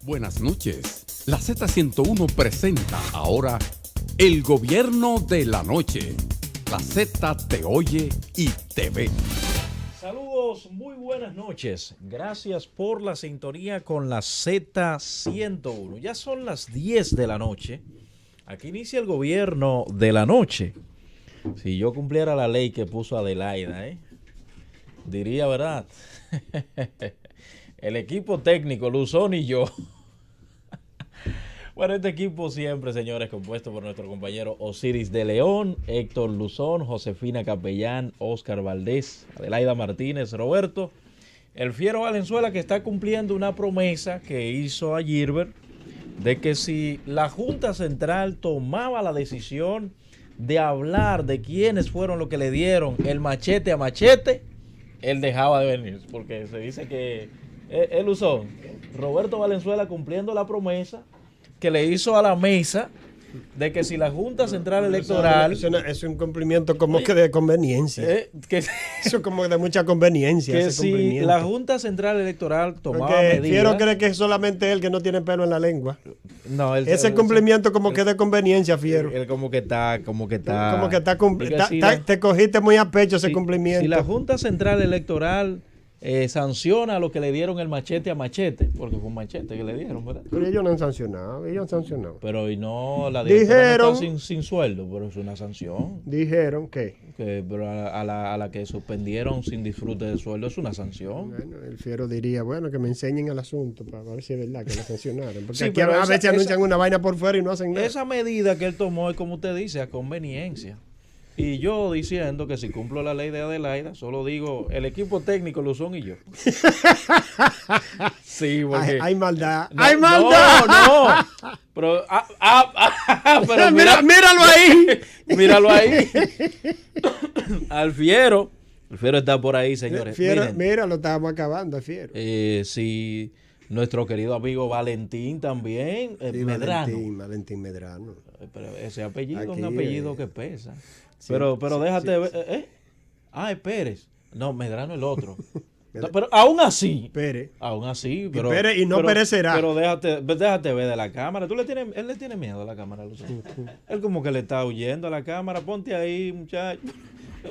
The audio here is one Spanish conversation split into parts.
Buenas noches. La Z101 presenta ahora El Gobierno de la Noche. La Z te oye y te ve. Saludos, muy buenas noches. Gracias por la sintonía con la Z101. Ya son las 10 de la noche. Aquí inicia el Gobierno de la Noche. Si yo cumpliera la ley que puso Adelaida, diría, ¿verdad? El equipo técnico, Luzón y yo. Bueno, este equipo siempre, señores, compuesto por nuestro compañero Osiris de León, Héctor Luzón, Josefina Capellán, Oscar Valdés, Adelaida Martínez, Roberto, el Fiero Valenzuela, que está cumpliendo una promesa que hizo a Gilbert de que si la Junta Central tomaba la decisión de hablar de quiénes fueron los que le dieron el machete a Machete, él dejaba de venir, porque se dice que el Luzón, Roberto Valenzuela cumpliendo la promesa que le hizo a la mesa de que si la Junta Central Electoral... Es un cumplimiento como que de conveniencia. Eso como de mucha conveniencia. Que si la Junta Central Electoral tomaba medidas... Fiero cree que es solamente él que no tiene pelo en la lengua. No, ese cumplimiento como que de conveniencia, Fiero. Él como que está... Te cogiste muy a pecho ese cumplimiento. Si la Junta Central Electoral... sanciona lo que le dieron el machete a Machete, porque fue un machete que le dieron, ¿verdad? Pero ellos no han sancionado, Pero y no, la directora no está sin sueldo, pero es una sanción. Dijeron que pero a la que suspendieron sin disfrute de sueldo es una sanción. Bueno, el Fiero diría, bueno, que me enseñen el asunto para ver si es verdad que lo sancionaron. Porque sí, aquí a veces anuncian una vaina por fuera y no hacen nada. Esa medida que él tomó es, como usted dice, a conveniencia. Y yo diciendo que si cumplo la ley de Adelaida, solo digo el equipo técnico, Luzón y yo. Sí, porque... Hay maldad. No, ¡Hay maldad! No. Pero, pero míralo ahí. Míralo ahí. Al Fiero. El Fiero está por ahí, señores. Fiero, mira, lo estábamos acabando, Fiero. Sí, nuestro querido amigo Valentín también. Sí, Medrano. Valentín Medrano. Pero ese apellido es un Aquí, apellido que pesa. Sí, pero sí, déjate sí, ver. Es Pérez. No, Medrano el otro. No, pero aún así. Pérez. Aún así. Pero, Pérez y no perecerá. Pero déjate ver de la cámara. Él le tiene miedo a la cámara, Luzón. Él como que le está huyendo a la cámara. Ponte ahí, muchacho.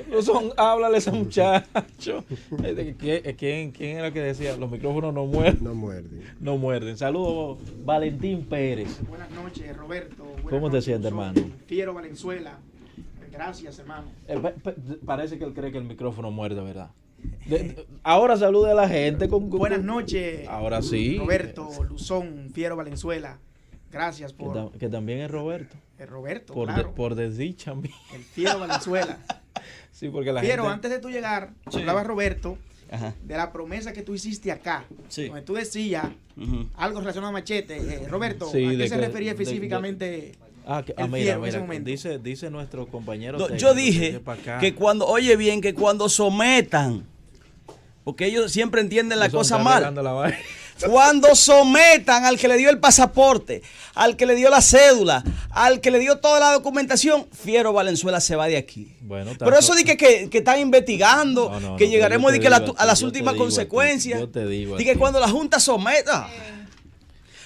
Luzón, háblale a ese muchacho. ¿Quién era el que decía? Los micrófonos no muerden. No muerden. Saludos, Valentín Pérez. Buenas noches, Roberto. ¿Cómo te sientes, hermano? Fiero Valenzuela. Gracias, hermano. Parece que él cree que el micrófono muerde, ¿verdad? Ahora salude a la gente. Buenas noches. Ahora sí. Roberto, Luzón, Fiero Valenzuela. Gracias por... Que también es Roberto. Es Roberto, claro. Por desdicha mía. El Fiero Valenzuela. Sí, porque la Fiero, gente... antes de tú llegar, hablaba Roberto de la promesa que tú hiciste acá. Sí. Donde tú decías algo relacionado a Machete. Roberto, Sí, ¿a qué se refería específicamente? Mira, dice nuestro compañero técnico, yo dije que cuando, oye bien, que cuando sometan, porque ellos siempre entienden la cosa mal, cuando sometan al que le dio el pasaporte, al que le dio la cédula, al que le dio toda la documentación, Fiero Valenzuela se va de aquí. Bueno, pero eso de que están investigando, que llegaremos a las últimas consecuencias, yo te digo de que cuando la Junta someta,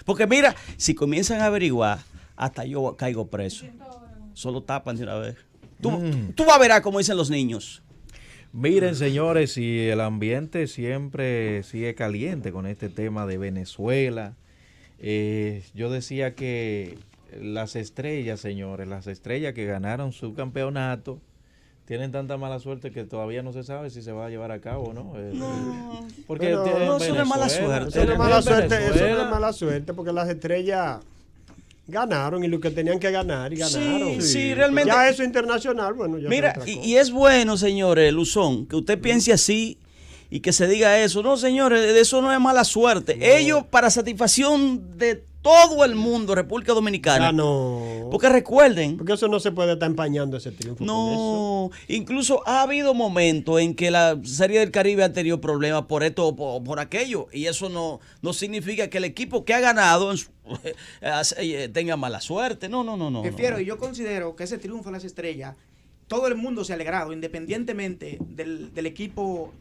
porque mira, si comienzan a averiguar, hasta yo caigo preso. Solo tapan de una vez. Tú vas a ver como dicen los niños. Miren, señores, y el ambiente siempre sigue caliente con este tema de Venezuela. Yo decía que las estrellas, señores, las estrellas que ganaron su campeonato, tienen tanta mala suerte que todavía no se sabe si se va a llevar a cabo o no. Porque no, eso no es mala suerte. Eso no es mala suerte porque las estrellas ganaron y lo que tenían que ganar y ganaron. Sí, realmente. Ya eso internacional, bueno, ya. Mira, y es bueno, señores, Luzón, que usted piense así y que se diga eso. No, señores, de eso no es mala suerte. No. Ellos, para satisfacción de todo el mundo, República Dominicana. No. Porque recuerden. Porque eso no se puede estar empañando ese triunfo. No, incluso ha habido momentos en que la Serie del Caribe ha tenido problemas por esto o por aquello. Y eso no significa que el equipo que ha ganado tenga mala suerte. No. Prefiero, y yo considero que ese triunfo de las estrellas, todo el mundo se ha alegrado, independientemente del equipo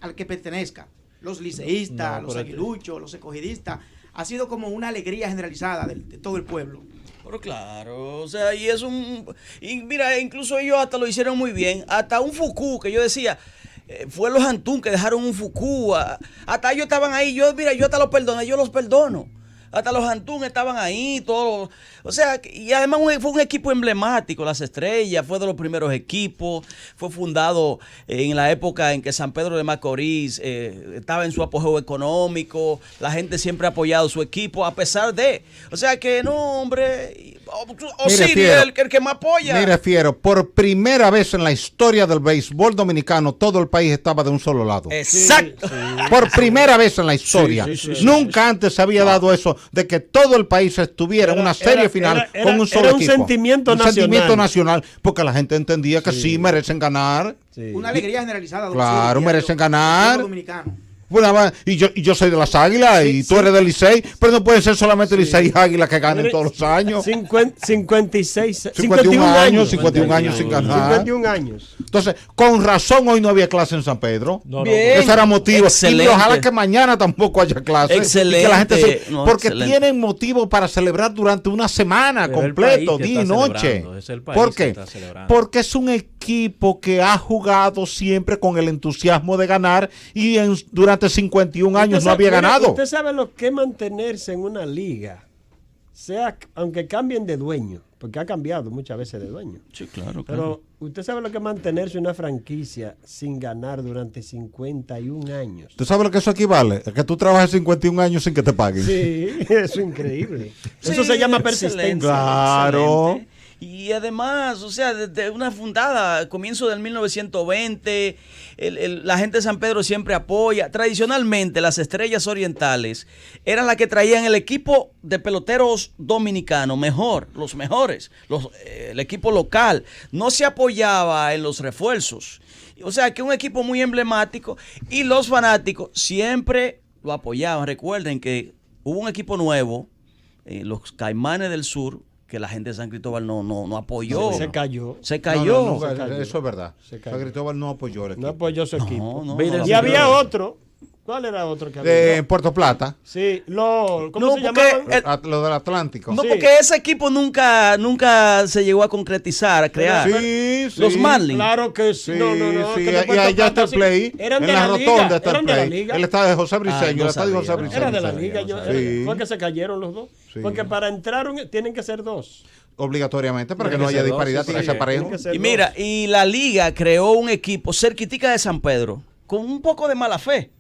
al que pertenezca. Los liceístas, los aguiluchos, los escogidistas. ha sido como una alegría generalizada de todo el pueblo. Pero claro, o sea, y mira, incluso ellos hasta lo hicieron muy bien, hasta un Fuku, que yo decía, fue los Antún que dejaron un Fuku, hasta ellos estaban ahí, yo hasta los perdoné, yo los perdono. Hasta los Antún estaban ahí, todos. O sea, y además fue un equipo emblemático, Las Estrellas, fue de los primeros equipos, fue fundado en la época en que San Pedro de Macorís estaba en su apogeo económico, la gente siempre ha apoyado su equipo, a pesar de. O sea que no, hombre, Osiris es el que más apoya. Mire, Fiero, por primera vez en la historia del béisbol dominicano, todo el país estaba de un solo lado. Exacto. Sí. Por primera vez en la historia. Nunca antes se había dado eso, de que todo el país estuviera en una serie final con un solo equipo. Sentimiento nacional. Sentimiento nacional, porque la gente entendía que sí merecen ganar. Sí. Una alegría generalizada. Claro, merecen ganar. Dominicano. Bueno, y yo soy de las Águilas y tú eres del Licey, pero no puede ser solamente Licey y Águilas que ganen todos los años. 51 años sin ganar. 51 años. Entonces, con razón hoy no había clase en San Pedro. Bien. Ese era motivo. Excelente. Y ojalá que mañana tampoco haya clase. Excelente. Y que la gente porque excelente. tienen motivo para celebrar durante una semana Pero completo, día y noche. ¿Por qué? Porque es un equipo que ha jugado siempre con el entusiasmo de ganar y durante 51 años no había ganado. Usted sabe lo que es mantenerse en una liga, aunque cambien de dueño, porque ha cambiado muchas veces de dueño. Sí, claro. Pero usted sabe lo que es mantenerse en una franquicia sin ganar durante 51 años. ¿Tú sabes lo que eso equivale? Es que tú trabajas 51 años sin que te paguen. Sí, eso es increíble. Eso se llama persistencia. Claro. Excelente. Y además, o sea, desde una fundada, comienzo del 1920, la gente de San Pedro siempre apoya. Tradicionalmente, las Estrellas Orientales eran las que traían el equipo de peloteros dominicanos, los mejores, el equipo local. No se apoyaba en los refuerzos. O sea, que un equipo muy emblemático y los fanáticos siempre lo apoyaban. Recuerden que hubo un equipo nuevo, los Caimanes del Sur, que la gente de San Cristóbal no apoyó. Se cayó. Se cayó. No, eso es verdad. San Cristóbal no apoyó el equipo. No apoyó su equipo. Y había otro. ¿Cuál era otro que había? De Puerto Plata. Sí, ¿cómo No, se porque llamaban? Lo del Atlántico. No, Sí. porque ese equipo nunca se llegó a concretizar, a crear. Sí, sí. Los Marlins. Claro que sí. Sí, No. sí. que Y de Puerto allá está Plata, el play. sí. Eran En de la la liga. rotonda está el Eran de la play. liga. El estadio de José Briceño. no El estadio de sabía, José no Briceño. Era de la sabía, liga. no Sí. Fue que se cayeron los dos. Sí. Porque para entrar tienen que ser dos. Obligatoriamente, para que Tiene no que haya ser dos, disparidad, sí, tiene que sí. ser parejo. Tienen que ser Y dos. mira, y la liga creó un equipo cerquitica de San Pedro, con un poco de mala fe.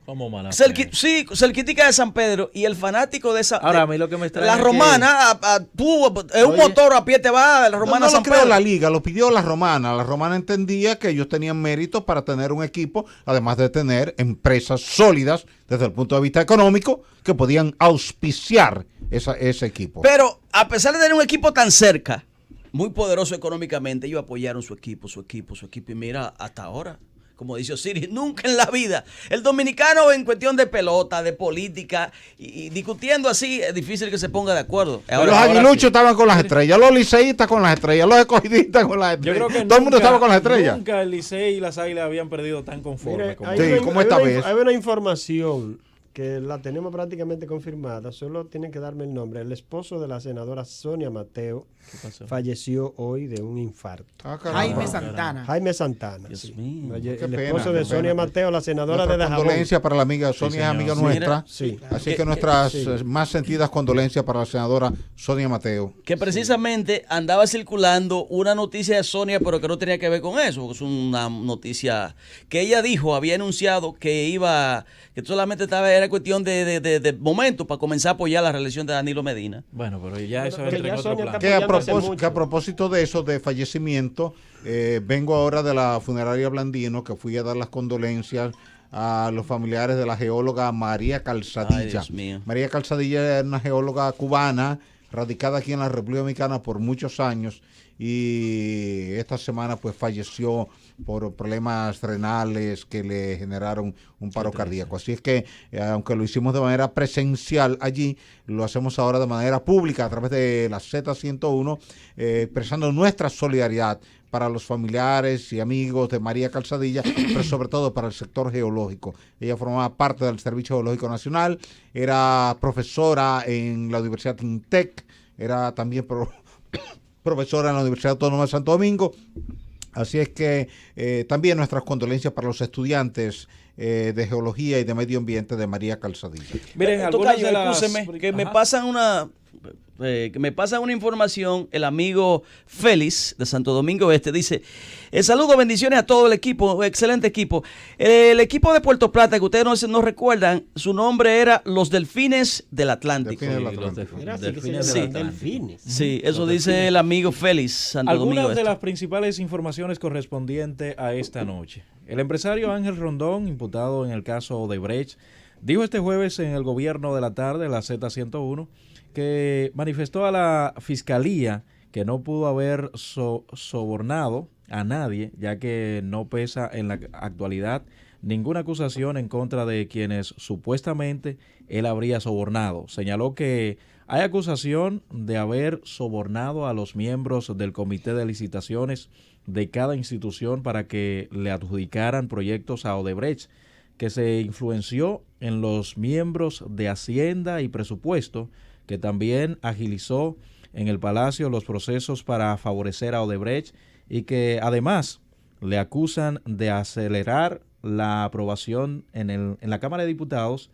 ¿Cómo mala? Sí, cerquitica de San Pedro y el fanático de esa. Ahora, a mí lo que me extraña La es que- romana, tú, es un Oye. motor a pie te va, la romana No San lo creó Pedro. la liga, lo pidió la romana. La romana entendía que ellos tenían méritos para tener un equipo, además de tener empresas sólidas desde el punto de vista económico que podían auspiciar ese equipo. Pero a pesar de tener un equipo tan cerca, muy poderoso económicamente, ellos apoyaron su equipo. Y mira, hasta ahora, como dice Osiris, nunca en la vida. El dominicano en cuestión de pelota, de política, y discutiendo así, es difícil que se ponga de acuerdo. Los aguiluchos estaban con las estrellas, los liceístas con las estrellas, los escogidistas con las Yo estrellas. creo que Todo el mundo estaba con las estrellas. Nunca el Licey y las Águilas habían perdido tan conforme. Mire, como hay Sí, una- como hay esta una vez. Hay una información que la tenemos prácticamente confirmada, solo tienen que darme el nombre. El esposo de la senadora Sonia Mateo ¿Qué pasó? falleció hoy de un infarto. Jaime Santana. Jaime Santana. Dios sí. mío. Oye, Qué el pena, esposo qué de Sonia pena. Mateo, la senadora de Nuestra Dajabón. condolencia para la amiga Sonia, es señor. amiga Sí, nuestra. Sí. Así que nuestras sí. más sentidas condolencias para la senadora Sonia Mateo. Que precisamente andaba circulando una noticia de Sonia, pero que no tenía que ver con eso, porque es una noticia que ella dijo, había anunciado que solamente era cuestión de momento para comenzar a apoyar la reelección de Danilo Medina. Bueno, pero ya eso Pero entra que en ya otro Sonia plan. está Que a, apoyando hace propósito, mucho. que a propósito de eso, de fallecimiento, vengo ahora de la funeraria Blandino, que fui a dar las condolencias a los familiares de la geóloga María Calzadilla. Ay, Dios mío. María Calzadilla era una geóloga cubana, radicada aquí en la República Dominicana por muchos años, y esta semana pues falleció por problemas renales que le generaron un paro cardíaco. Así es que, aunque lo hicimos de manera presencial allí, lo hacemos ahora de manera pública a través de la Z101, expresando nuestra solidaridad para los familiares y amigos de María Calzadilla, pero sobre todo para el sector geológico. Ella formaba parte del Servicio Geológico Nacional, era profesora en la Universidad INTEC, era también profesora en la Universidad Autónoma de Santo Domingo. Así es que también nuestras condolencias para los estudiantes de Geología y de Medio Ambiente de María Calzadilla. Miren, algunas de las... que me pasan una información. El amigo Félix de Santo Domingo Este dice: saludos, bendiciones a todo el equipo, excelente equipo. El equipo de Puerto Plata, que ustedes no recuerdan, su nombre era los Delfines del Atlántico. Sí, eso dice el amigo Félix Santo Domingo Este. Algunas de las principales informaciones correspondientes a esta noche. El empresario Ángel Rondón, imputado en el caso Odebrecht, dijo este jueves en el gobierno de la tarde, la Z101, que manifestó a la fiscalía que no pudo haber sobornado a nadie, ya que no pesa en la actualidad ninguna acusación en contra de quienes supuestamente él habría sobornado. Señaló que hay acusación de haber sobornado a los miembros del comité de licitaciones de cada institución para que le adjudicaran proyectos a Odebrecht, que se influenció en los miembros de Hacienda y Presupuesto, que también agilizó en el Palacio los procesos para favorecer a Odebrecht y que además le acusan de acelerar la aprobación en la Cámara de Diputados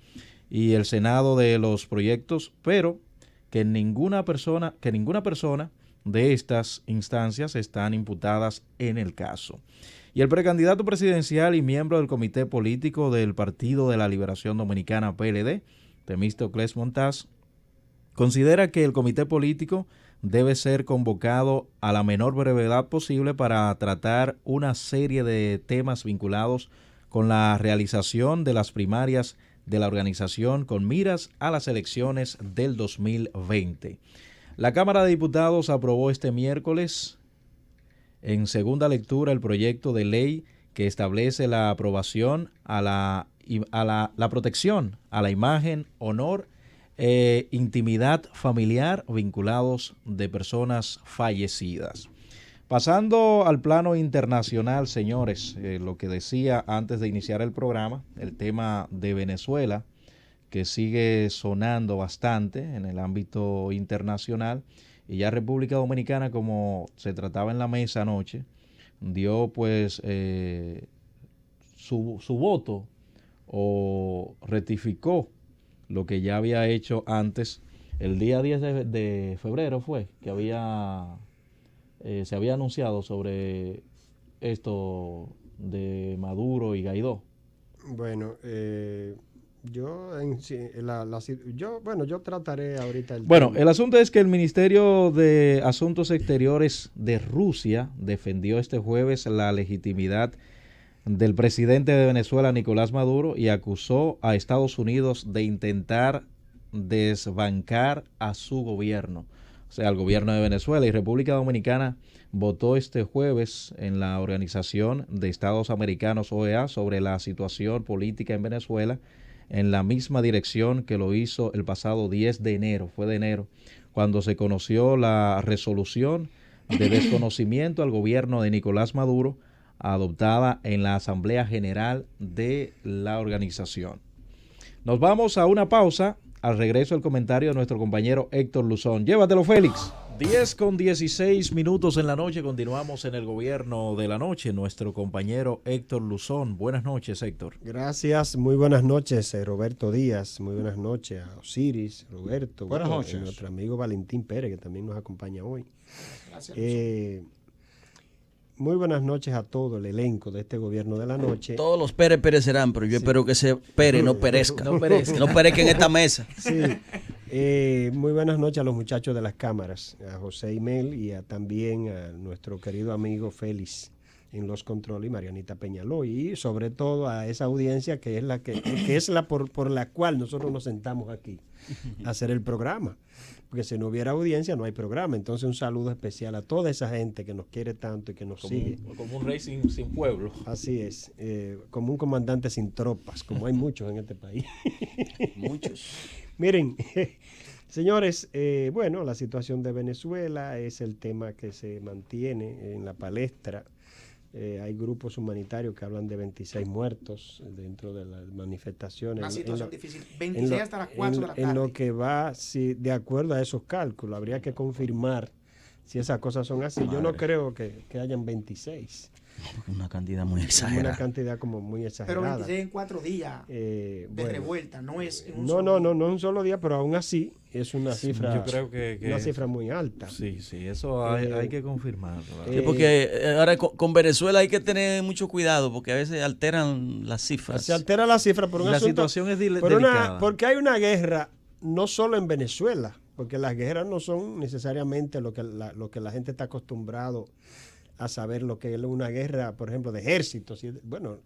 y el Senado de los proyectos, pero que ninguna persona de estas instancias están imputadas en el caso. Y el precandidato presidencial y miembro del comité político del Partido de la Liberación Dominicana, PLD, Temístocles Montaz, considera que el comité político debe ser convocado a la menor brevedad posible para tratar una serie de temas vinculados con la realización de las primarias de la organización con miras a las elecciones del 2020. La Cámara de Diputados aprobó este miércoles en segunda lectura el proyecto de ley que establece la aprobación a la protección a la imagen, honor intimidad familiar vinculados de personas fallecidas. Pasando al plano internacional, señores, lo que decía antes de iniciar el programa, el tema de Venezuela, que sigue sonando bastante en el ámbito internacional, y ya República Dominicana, como se trataba en la mesa anoche, dio pues su voto o rectificó lo que ya había hecho antes. El día 10 de febrero fue que se había anunciado sobre esto de Maduro y Guaidó. Bueno, yo trataré ahorita el tema. tema. El asunto es que el Ministerio de Asuntos Exteriores de Rusia defendió este jueves la legitimidad del presidente de Venezuela, Nicolás Maduro, y acusó a Estados Unidos de intentar desbancar a su gobierno, o sea, al gobierno de Venezuela. Y República Dominicana votó este jueves en la Organización de Estados Americanos, OEA, sobre la situación política en Venezuela, en la misma dirección que lo hizo el pasado 10 de enero, cuando se conoció la resolución de desconocimiento al gobierno de Nicolás Maduro, adoptada en la Asamblea General de la organización. Nos vamos a una pausa. Al regreso el comentario de nuestro compañero Héctor Luzón. Llévatelo, Félix. 10:16 en la noche. Continuamos en el gobierno de la noche. Nuestro compañero Héctor Luzón. Buenas noches, Héctor. Gracias. Muy buenas noches, Roberto Díaz. Muy buenas noches a Osiris, Roberto. Buenas noches. Nuestro amigo Valentín Pérez, que también nos acompaña hoy. Gracias. Muy buenas noches a todo el elenco de este gobierno de la noche. Todos los Pérez perecerán, pero yo espero que ese Pérez no perezca. No perezca en esta mesa. Sí. Muy buenas noches a los muchachos de las cámaras, a José Imel y también a nuestro querido amigo Félix en los controles y Marianita Peñaló, y sobre todo a esa audiencia que es la por la cual nosotros nos sentamos aquí a hacer el programa. Porque si no hubiera audiencia no hay programa. Entonces un saludo especial a toda esa gente que nos quiere tanto y que nos sigue. Como un rey sin pueblo. Así es, como un comandante sin tropas, como hay muchos en este país. Muchos. Miren, Señores, bueno, la situación de Venezuela es el tema que se mantiene en la palestra. Hay grupos humanitarios que hablan de 26 muertos dentro de las manifestaciones. Una situación difícil. 26 hasta las 4 de la tarde. En lo que va, si, de acuerdo a esos cálculos, habría que confirmar si esas cosas son así. Yo no creo que hayan 26. Una cantidad muy exagerada. Una cantidad como muy exagerada. Pero 26 en 4 días de revuelta, no es en un no un solo día, pero aún así es una cifra, yo creo que una cifra muy alta. Sí, eso hay que confirmarlo. Sí, porque ahora con Venezuela hay que tener mucho cuidado porque a veces alteran las cifras. Se altera la cifra por un la asunto, situación es delicada. porque hay una guerra no solo en Venezuela, porque las guerras no son necesariamente lo que la gente está acostumbrado a saber lo que es una guerra, por ejemplo, de ejércitos. Bueno,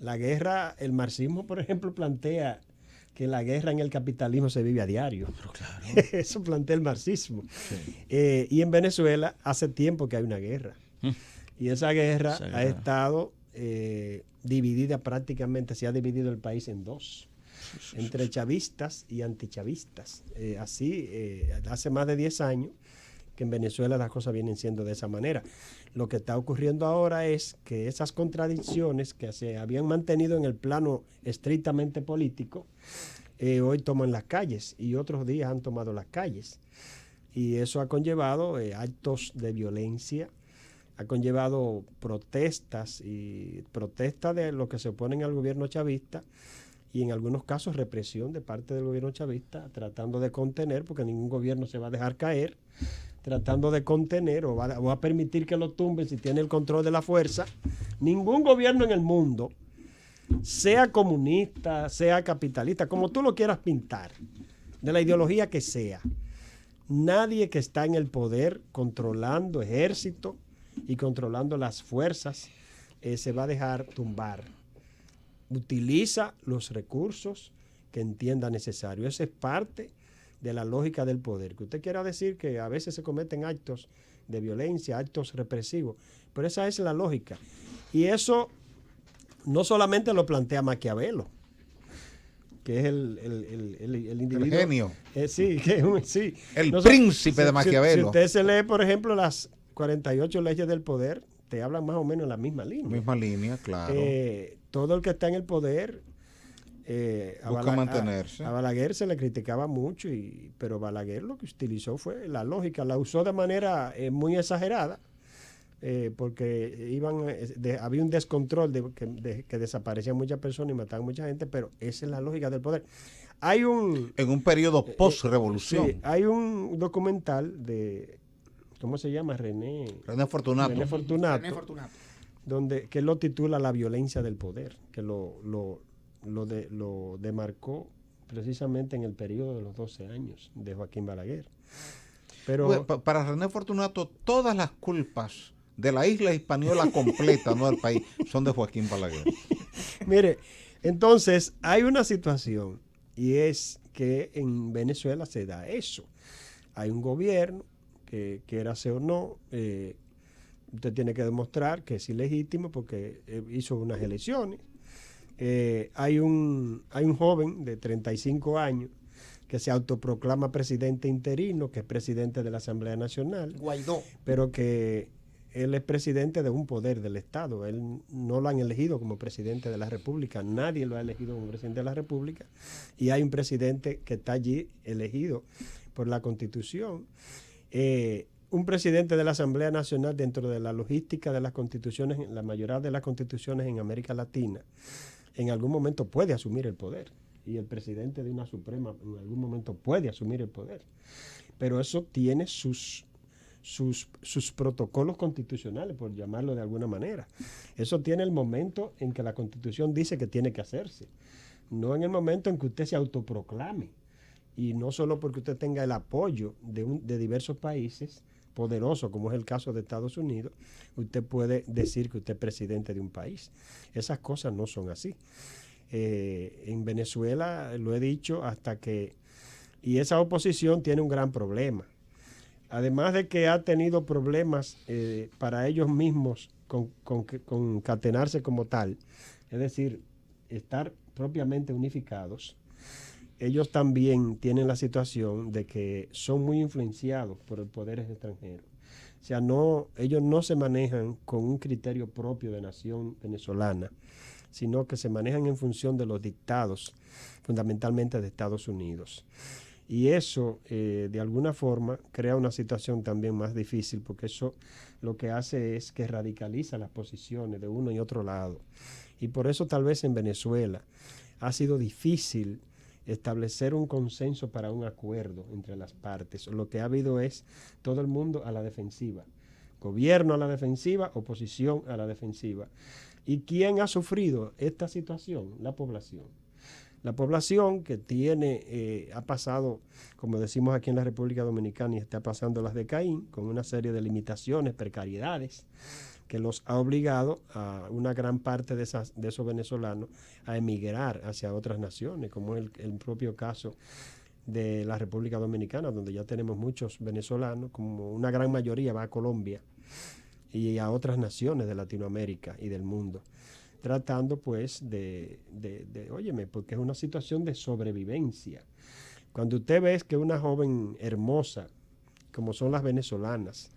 la guerra, el marxismo, por ejemplo, plantea que la guerra en el capitalismo se vive a diario. Pero claro. Eso plantea el marxismo. Sí. Y en Venezuela hace tiempo que hay una guerra. Y esa guerra ha estado dividida prácticamente, se ha dividido el país en dos, entre chavistas y antichavistas. Hace más de 10 años que en Venezuela las cosas vienen siendo de esa manera. Lo que está ocurriendo ahora es que esas contradicciones que se habían mantenido en el plano estrictamente político, hoy toman las calles y otros días han tomado las calles. Y eso ha conllevado actos de violencia, ha conllevado protestas de los que se oponen al gobierno chavista y en algunos casos represión de parte del gobierno chavista, tratando de contener, porque ningún gobierno se va a dejar caer, tratando de contener o va a permitir que lo tumben si tiene el control de la fuerza. Ningún gobierno en el mundo, sea comunista, sea capitalista, como tú lo quieras pintar, de la ideología que sea, nadie que está en el poder controlando ejército y controlando las fuerzas se va a dejar tumbar. Utiliza los recursos que entienda necesario. Esa es parte de la lógica del poder. Que usted quiera decir que a veces se cometen actos de violencia, actos represivos, pero esa es la lógica. Y eso no solamente lo plantea Maquiavelo, que es el individuo. El genio. Sí. El príncipe de Maquiavelo. Si usted se lee, por ejemplo, las 48 leyes del poder, te hablan más o menos en la misma línea. Misma línea, claro. Todo el que está en el poder busca mantenerse. A Balaguer se le criticaba mucho, pero Balaguer lo que utilizó fue la lógica, la usó de manera muy exagerada, porque había un descontrol que desaparecían muchas personas y mataban mucha gente, pero esa es la lógica del poder. En un periodo post-revolución. Sí, hay un documental de, ¿cómo se llama? René Fortunato. Que él lo titula La violencia del poder, que lo demarcó precisamente en el periodo de los 12 años de Joaquín Balaguer. Pero para René Fortunato, todas las culpas de la isla española completa, no del país, son de Joaquín Balaguer. Mire, entonces hay una situación y es que en Venezuela se da eso. Hay un gobierno que quiera ser o no, usted tiene que demostrar que es ilegítimo porque hizo unas elecciones. Hay un joven de 35 años que se autoproclama presidente interino, que es presidente de la Asamblea Nacional. Guaidó. Pero que él es presidente de un poder del Estado. Él no lo han elegido como presidente de la República. Nadie lo ha elegido como presidente de la República. Y hay un presidente que está allí elegido por la Constitución. Un presidente de la Asamblea Nacional, dentro de la logística de las constituciones, la mayoría de las constituciones en América Latina, en algún momento puede asumir el poder. Y el presidente de una Suprema en algún momento puede asumir el poder. Pero eso tiene sus protocolos constitucionales, por llamarlo de alguna manera. Eso tiene el momento en que la Constitución dice que tiene que hacerse. No en el momento en que usted se autoproclame. Y no solo porque usted tenga el apoyo de diversos países poderosos, como es el caso de Estados Unidos, usted puede decir que usted es presidente de un país. Esas cosas no son así. En Venezuela, lo he dicho, y esa oposición tiene un gran problema. Además de que ha tenido problemas para ellos mismos concatenarse como tal, es decir, estar propiamente unificados, ellos también tienen la situación de que son muy influenciados por el poder extranjero. O sea, ellos no se manejan con un criterio propio de nación venezolana, sino que se manejan en función de los dictados, fundamentalmente de Estados Unidos. Y eso, de alguna forma, crea una situación también más difícil, porque eso lo que hace es que radicaliza las posiciones de uno y otro lado. Y por eso tal vez en Venezuela ha sido difícil establecer un consenso para un acuerdo entre las partes. Lo que ha habido es todo el mundo a la defensiva. Gobierno a la defensiva, oposición a la defensiva. ¿Y quién ha sufrido esta situación? La población. La población que ha pasado, como decimos aquí en la República Dominicana, y está pasando las de Caín, con una serie de limitaciones, precariedades, que los ha obligado a una gran parte de esos venezolanos a emigrar hacia otras naciones, como es el propio caso de la República Dominicana, donde ya tenemos muchos venezolanos, como una gran mayoría va a Colombia y a otras naciones de Latinoamérica y del mundo, tratando pues óyeme, porque es una situación de sobrevivencia. Cuando usted ve que una joven hermosa, como son las venezolanas,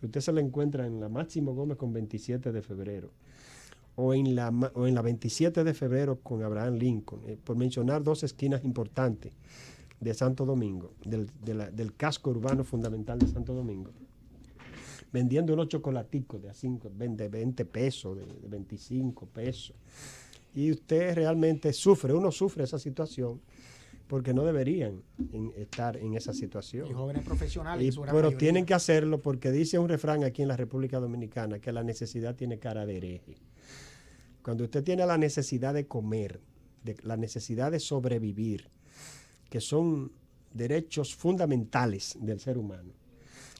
usted se la encuentra en la Máximo Gómez con 27 de febrero, o en la 27 de febrero con Abraham Lincoln, por mencionar dos esquinas importantes de Santo Domingo, del casco urbano fundamental de Santo Domingo, vendiendo unos chocolaticos de 20 pesos, de 25 pesos. Y usted realmente uno sufre esa situación, porque no deberían estar en esa situación. Y jóvenes profesionales. Pero tienen que hacerlo porque dice un refrán aquí en la República Dominicana que la necesidad tiene cara de hereje. Cuando usted tiene la necesidad de comer, la necesidad de sobrevivir, que son derechos fundamentales del ser humano,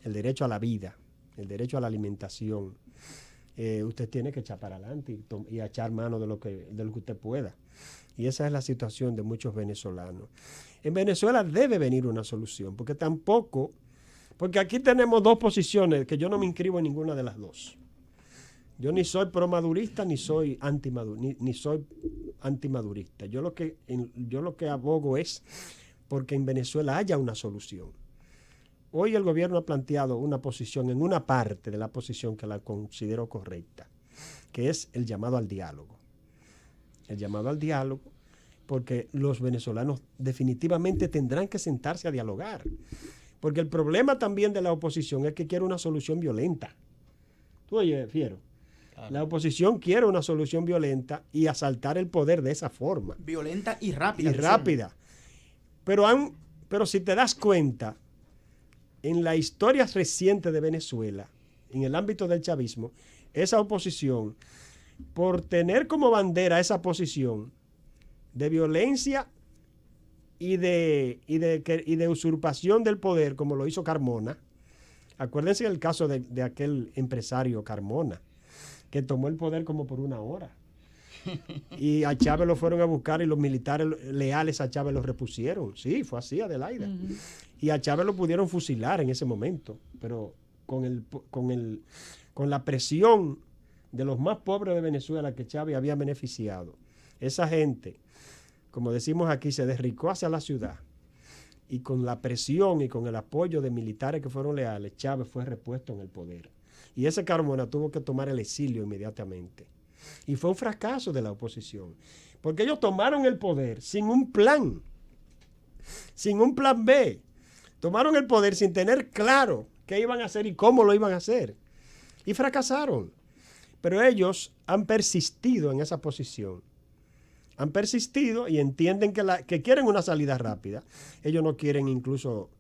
el derecho a la vida, el derecho a la alimentación, usted tiene que echar para adelante y echar mano de lo que usted pueda. Y esa es la situación de muchos venezolanos. En Venezuela debe venir una solución, porque aquí tenemos dos posiciones, que yo no me inscribo en ninguna de las dos. Yo ni soy promadurista ni soy antimadurista. Yo lo que abogo es porque en Venezuela haya una solución. Hoy el gobierno ha planteado una posición en una parte de la posición que la considero correcta, que es el llamado al diálogo. El llamado al diálogo, porque los venezolanos definitivamente tendrán que sentarse a dialogar. Porque el problema también de la oposición es que quiere una solución violenta. Tú oyes, Fiero. La oposición quiere una solución violenta y asaltar el poder de esa forma. Violenta y rápida. Y rápida. Pero si te das cuenta, en la historia reciente de Venezuela, en el ámbito del chavismo, esa oposición, por tener como bandera esa posición de violencia y de usurpación del poder, como lo hizo Carmona. Acuérdense del caso de aquel empresario Carmona, que tomó el poder como por una hora. Y a Chávez lo fueron a buscar y los militares leales a Chávez lo repusieron. Sí, fue así, Adelaida. Uh-huh. Y a Chávez lo pudieron fusilar en ese momento, pero con la presión de los más pobres de Venezuela que Chávez había beneficiado. Esa gente, como decimos aquí, se desricó hacia la ciudad. Y con la presión y con el apoyo de militares que fueron leales, Chávez fue repuesto en el poder. Y ese Carmona tuvo que tomar el exilio inmediatamente. Y fue un fracaso de la oposición. Porque ellos tomaron el poder sin un plan B. Tomaron el poder sin tener claro qué iban a hacer y cómo lo iban a hacer. Y fracasaron. Pero ellos han persistido en esa posición. Han persistido y entienden que quieren una salida rápida. Ellos no quieren incluso,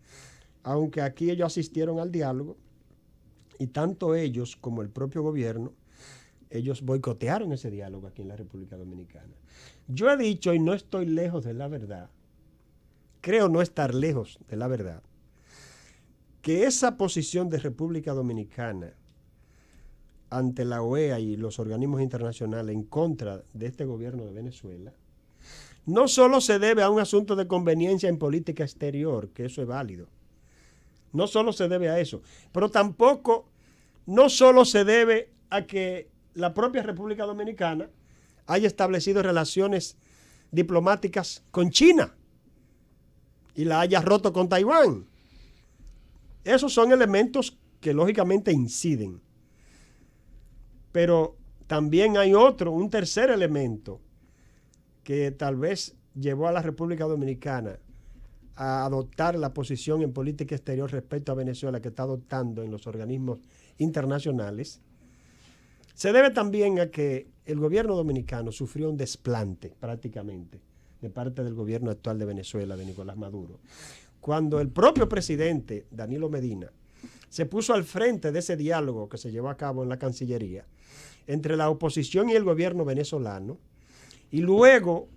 aunque aquí ellos asistieron al diálogo, y tanto ellos como el propio gobierno, ellos boicotearon ese diálogo aquí en la República Dominicana. Yo he dicho, y no estoy lejos de la verdad, creo no estar lejos de la verdad, que esa posición de República Dominicana ante la OEA y los organismos internacionales en contra de este gobierno de Venezuela, no solo se debe a un asunto de conveniencia en política exterior, que eso es válido, no solo se debe a eso, pero tampoco no solo se debe a que la propia República Dominicana haya establecido relaciones diplomáticas con China. y la haya roto con Taiwán. Esos son elementos que lógicamente inciden. Pero también hay un tercer elemento que tal vez llevó a la República Dominicana a adoptar la posición en política exterior respecto a Venezuela que está adoptando en los organismos internacionales. Se debe también a que el gobierno dominicano sufrió un desplante prácticamente de parte del gobierno actual de Venezuela, de Nicolás Maduro, cuando el propio presidente Danilo Medina se puso al frente de ese diálogo que se llevó a cabo en la Cancillería entre la oposición y el gobierno venezolano, y luego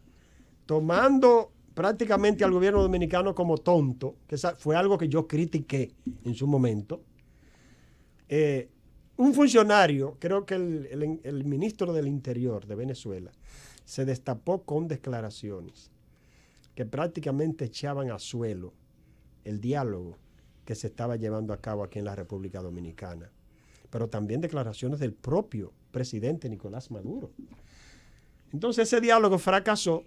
tomando prácticamente al gobierno dominicano como tonto, que fue algo que yo critiqué en su momento. Un funcionario, creo que el ministro del Interior de Venezuela, se destapó con declaraciones que prácticamente echaban a suelo el diálogo que se estaba llevando a cabo aquí en la República Dominicana, pero también declaraciones del propio presidente Nicolás Maduro. Entonces ese diálogo fracasó,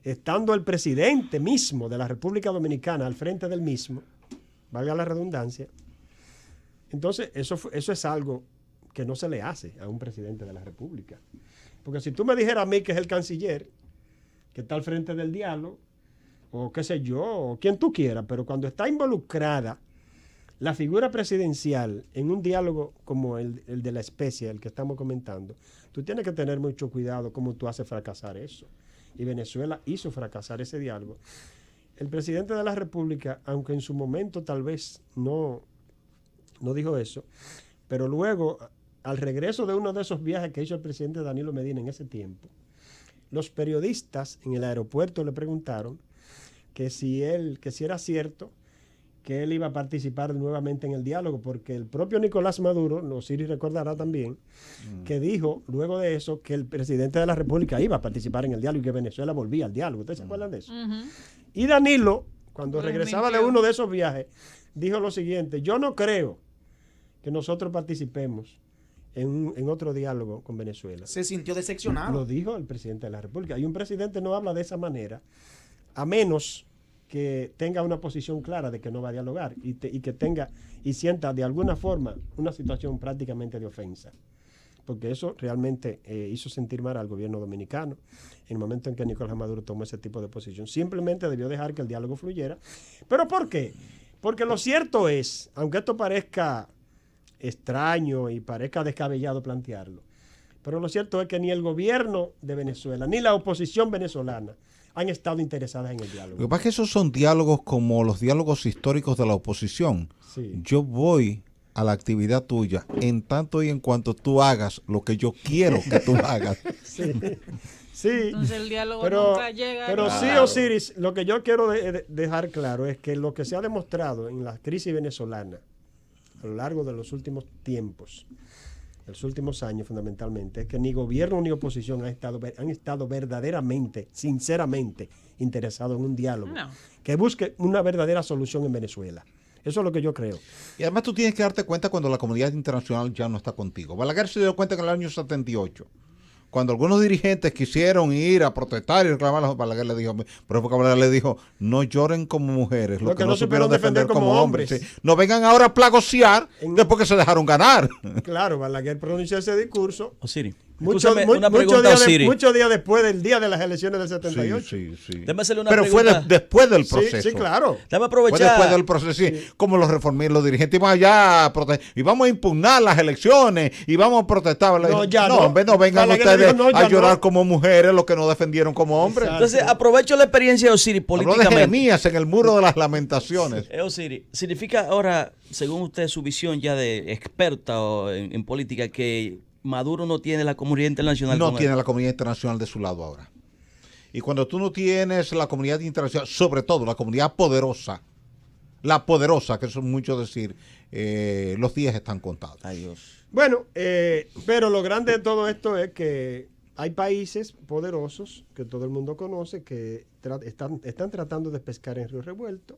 estando el presidente mismo de la República Dominicana al frente del mismo, valga la redundancia. Entonces eso es algo que no se le hace a un presidente de la República. Porque si tú me dijeras a mí que es el canciller, que está al frente del diálogo, o qué sé yo, o quien tú quieras, pero cuando está involucrada la figura presidencial en un diálogo como el de la especie, el que estamos comentando, tú tienes que tener mucho cuidado cómo tú haces fracasar eso. Y Venezuela hizo fracasar ese diálogo. El presidente de la República, aunque en su momento tal vez no dijo eso, pero luego, al regreso de uno de esos viajes que hizo el presidente Danilo Medina en ese tiempo, los periodistas en el aeropuerto le preguntaron que si era cierto que él iba a participar nuevamente en el diálogo, porque el propio Nicolás Maduro, Osiris recordará también, que dijo luego de eso que el presidente de la República iba a participar en el diálogo y que Venezuela volvía al diálogo. ¿Ustedes se acuerdan de eso? Y Danilo, cuando regresaba de uno de esos viajes, dijo lo siguiente: yo no creo que nosotros participemos en otro diálogo con Venezuela. Se sintió decepcionado. Lo dijo el presidente de la República. Y un presidente no habla de esa manera, a menos que tenga una posición clara de que no va a dialogar y que tenga y sienta de alguna forma una situación prácticamente de ofensa. Porque eso realmente hizo sentir mal al gobierno dominicano en el momento en que Nicolás Maduro tomó ese tipo de posición. Simplemente debió dejar que el diálogo fluyera. ¿Pero por qué? Porque lo cierto es, aunque esto parezca extraño y parezca descabellado plantearlo, pero lo cierto es que ni el gobierno de Venezuela ni la oposición venezolana han estado interesadas en el diálogo. Lo que pasa es que esos son diálogos como los diálogos históricos de la oposición. Sí. Yo voy a la actividad tuya en tanto y en cuanto tú hagas lo que yo quiero que tú hagas. Sí. Sí. Entonces el diálogo nunca llega. Pero sí, Osiris, lo que yo quiero dejar claro es que lo que se ha demostrado en la crisis venezolana a lo largo de los últimos tiempos, los últimos años fundamentalmente, es que ni gobierno ni oposición han estado verdaderamente, sinceramente interesados en un diálogo que busque una verdadera solución en Venezuela. Eso es lo que yo creo. Y además tú tienes que darte cuenta cuando la comunidad internacional ya no está contigo. Balaguer se dio cuenta que en el año 78, cuando algunos dirigentes quisieron ir a protestar y reclamar, Balaguer le dijo, pero Balaguer le dijo, no lloren como mujeres, lo que no supieron defender como hombres. Sí. No vengan ahora a plagosear después que se dejaron ganar. Claro, Balaguer pronunció ese discurso. Osiris, muchos días después del día de las elecciones del 78. Sí. Déjame hacerle una pero pregunta. Fue después del proceso. Sí, claro. Déjame aprovechar. Fue después del proceso, sí. Como los reformistas, los dirigentes iban allá a protestar y vamos a impugnar las elecciones y vamos a protestar. No vengan Balaguer ustedes dijo, a llorar como mujeres los que no defendieron como hombres. Exacto. Entonces aprovecho la experiencia de Osiris políticamente. Habló de Jeremías en el muro de las lamentaciones. Osiris, ¿significa ahora, según usted, su visión ya de experta en política, que Maduro no tiene la comunidad internacional? No tiene la comunidad internacional de su lado ahora. Y cuando tú no tienes la comunidad internacional, sobre todo la comunidad poderosa, que eso es mucho decir, los días están contados. Adiós. Bueno, pero lo grande de todo esto es que hay países poderosos que todo el mundo conoce que están tratando de pescar en río revuelto.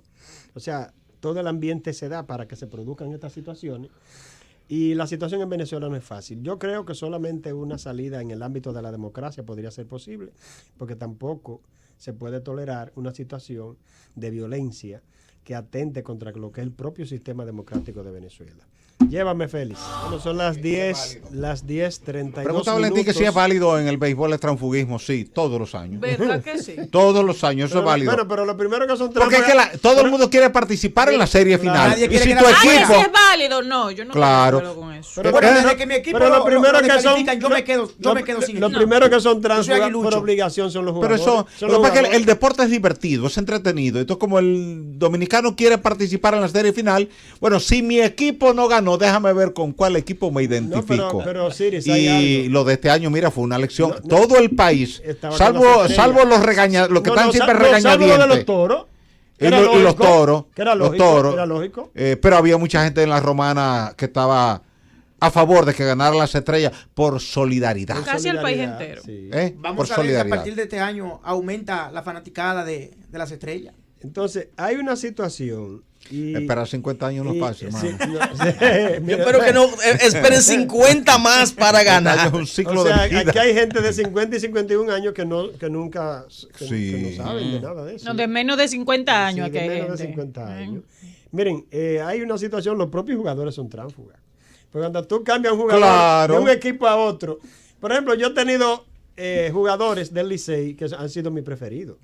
O sea, todo el ambiente se da para que se produzcan estas situaciones. Y la situación en Venezuela no es fácil. Yo creo que solamente una salida en el ámbito de la democracia podría ser posible, porque tampoco se puede tolerar una situación de violencia que atente contra lo que es el propio sistema democrático de Venezuela. Llévame, Félix. Bueno, son las 10:32. Pregunta Valentín que si es válido en el béisbol el transfugismo. Sí, todos los años. ¿Verdad que sí? Todos los años, eso es válido. Bueno, pero lo primero que son porque es que todo el mundo quiere participar en la serie final. Nadie Y quiere si que tu la Si equipo... es válido, no, yo no Claro. estoy de acuerdo con eso. Pero, Bueno, pero- desde que mi equipo pero lo primero que son descalifican, yo me quedo sin lo equipo. primero que son soy tránsfugas aguilucho. por obligación son los Pero jugadores. eso, Son lo los que pasa es que jugadores. el deporte es divertido, es entretenido. Entonces, como el dominicano quiere participar en la serie final, bueno, si mi equipo no ganó, déjame ver con cuál equipo me identifico. pero Siris, hay Y algo. lo de este año, mira, fue una lección. No, Todo el país, Estaba con las estrellas. salvo los los que están siempre salvo lo de los regañadientes. toros. Y Era los lógico, toros. que era los lógico, toros. era lógico. Pero había mucha gente en la romana que estaba a favor de que ganara las estrellas por solidaridad. Casi el país Solidaridad, entero. sí. Por Vamos a ver que a solidaridad. partir de este año aumenta la fanaticada de las estrellas. Entonces, hay una situación. Y, Esperar 50 años no y- pasa, hermano. sí, no, sí, Yo mira, espero que no esperen 50 más para ganar. Es un ciclo o sea, de vida. aquí hay gente de 50 y 51 años que nunca que Sí. no saben de nada de eso. No, de menos de 50 años Sí, que de hay menos de gente. 50 años. Miren, hay una situación, los propios jugadores son tránsfugas. Porque cuando tú cambias un jugador Claro. de un equipo a otro, por ejemplo, yo he tenido jugadores del Licey que han sido mis preferidos.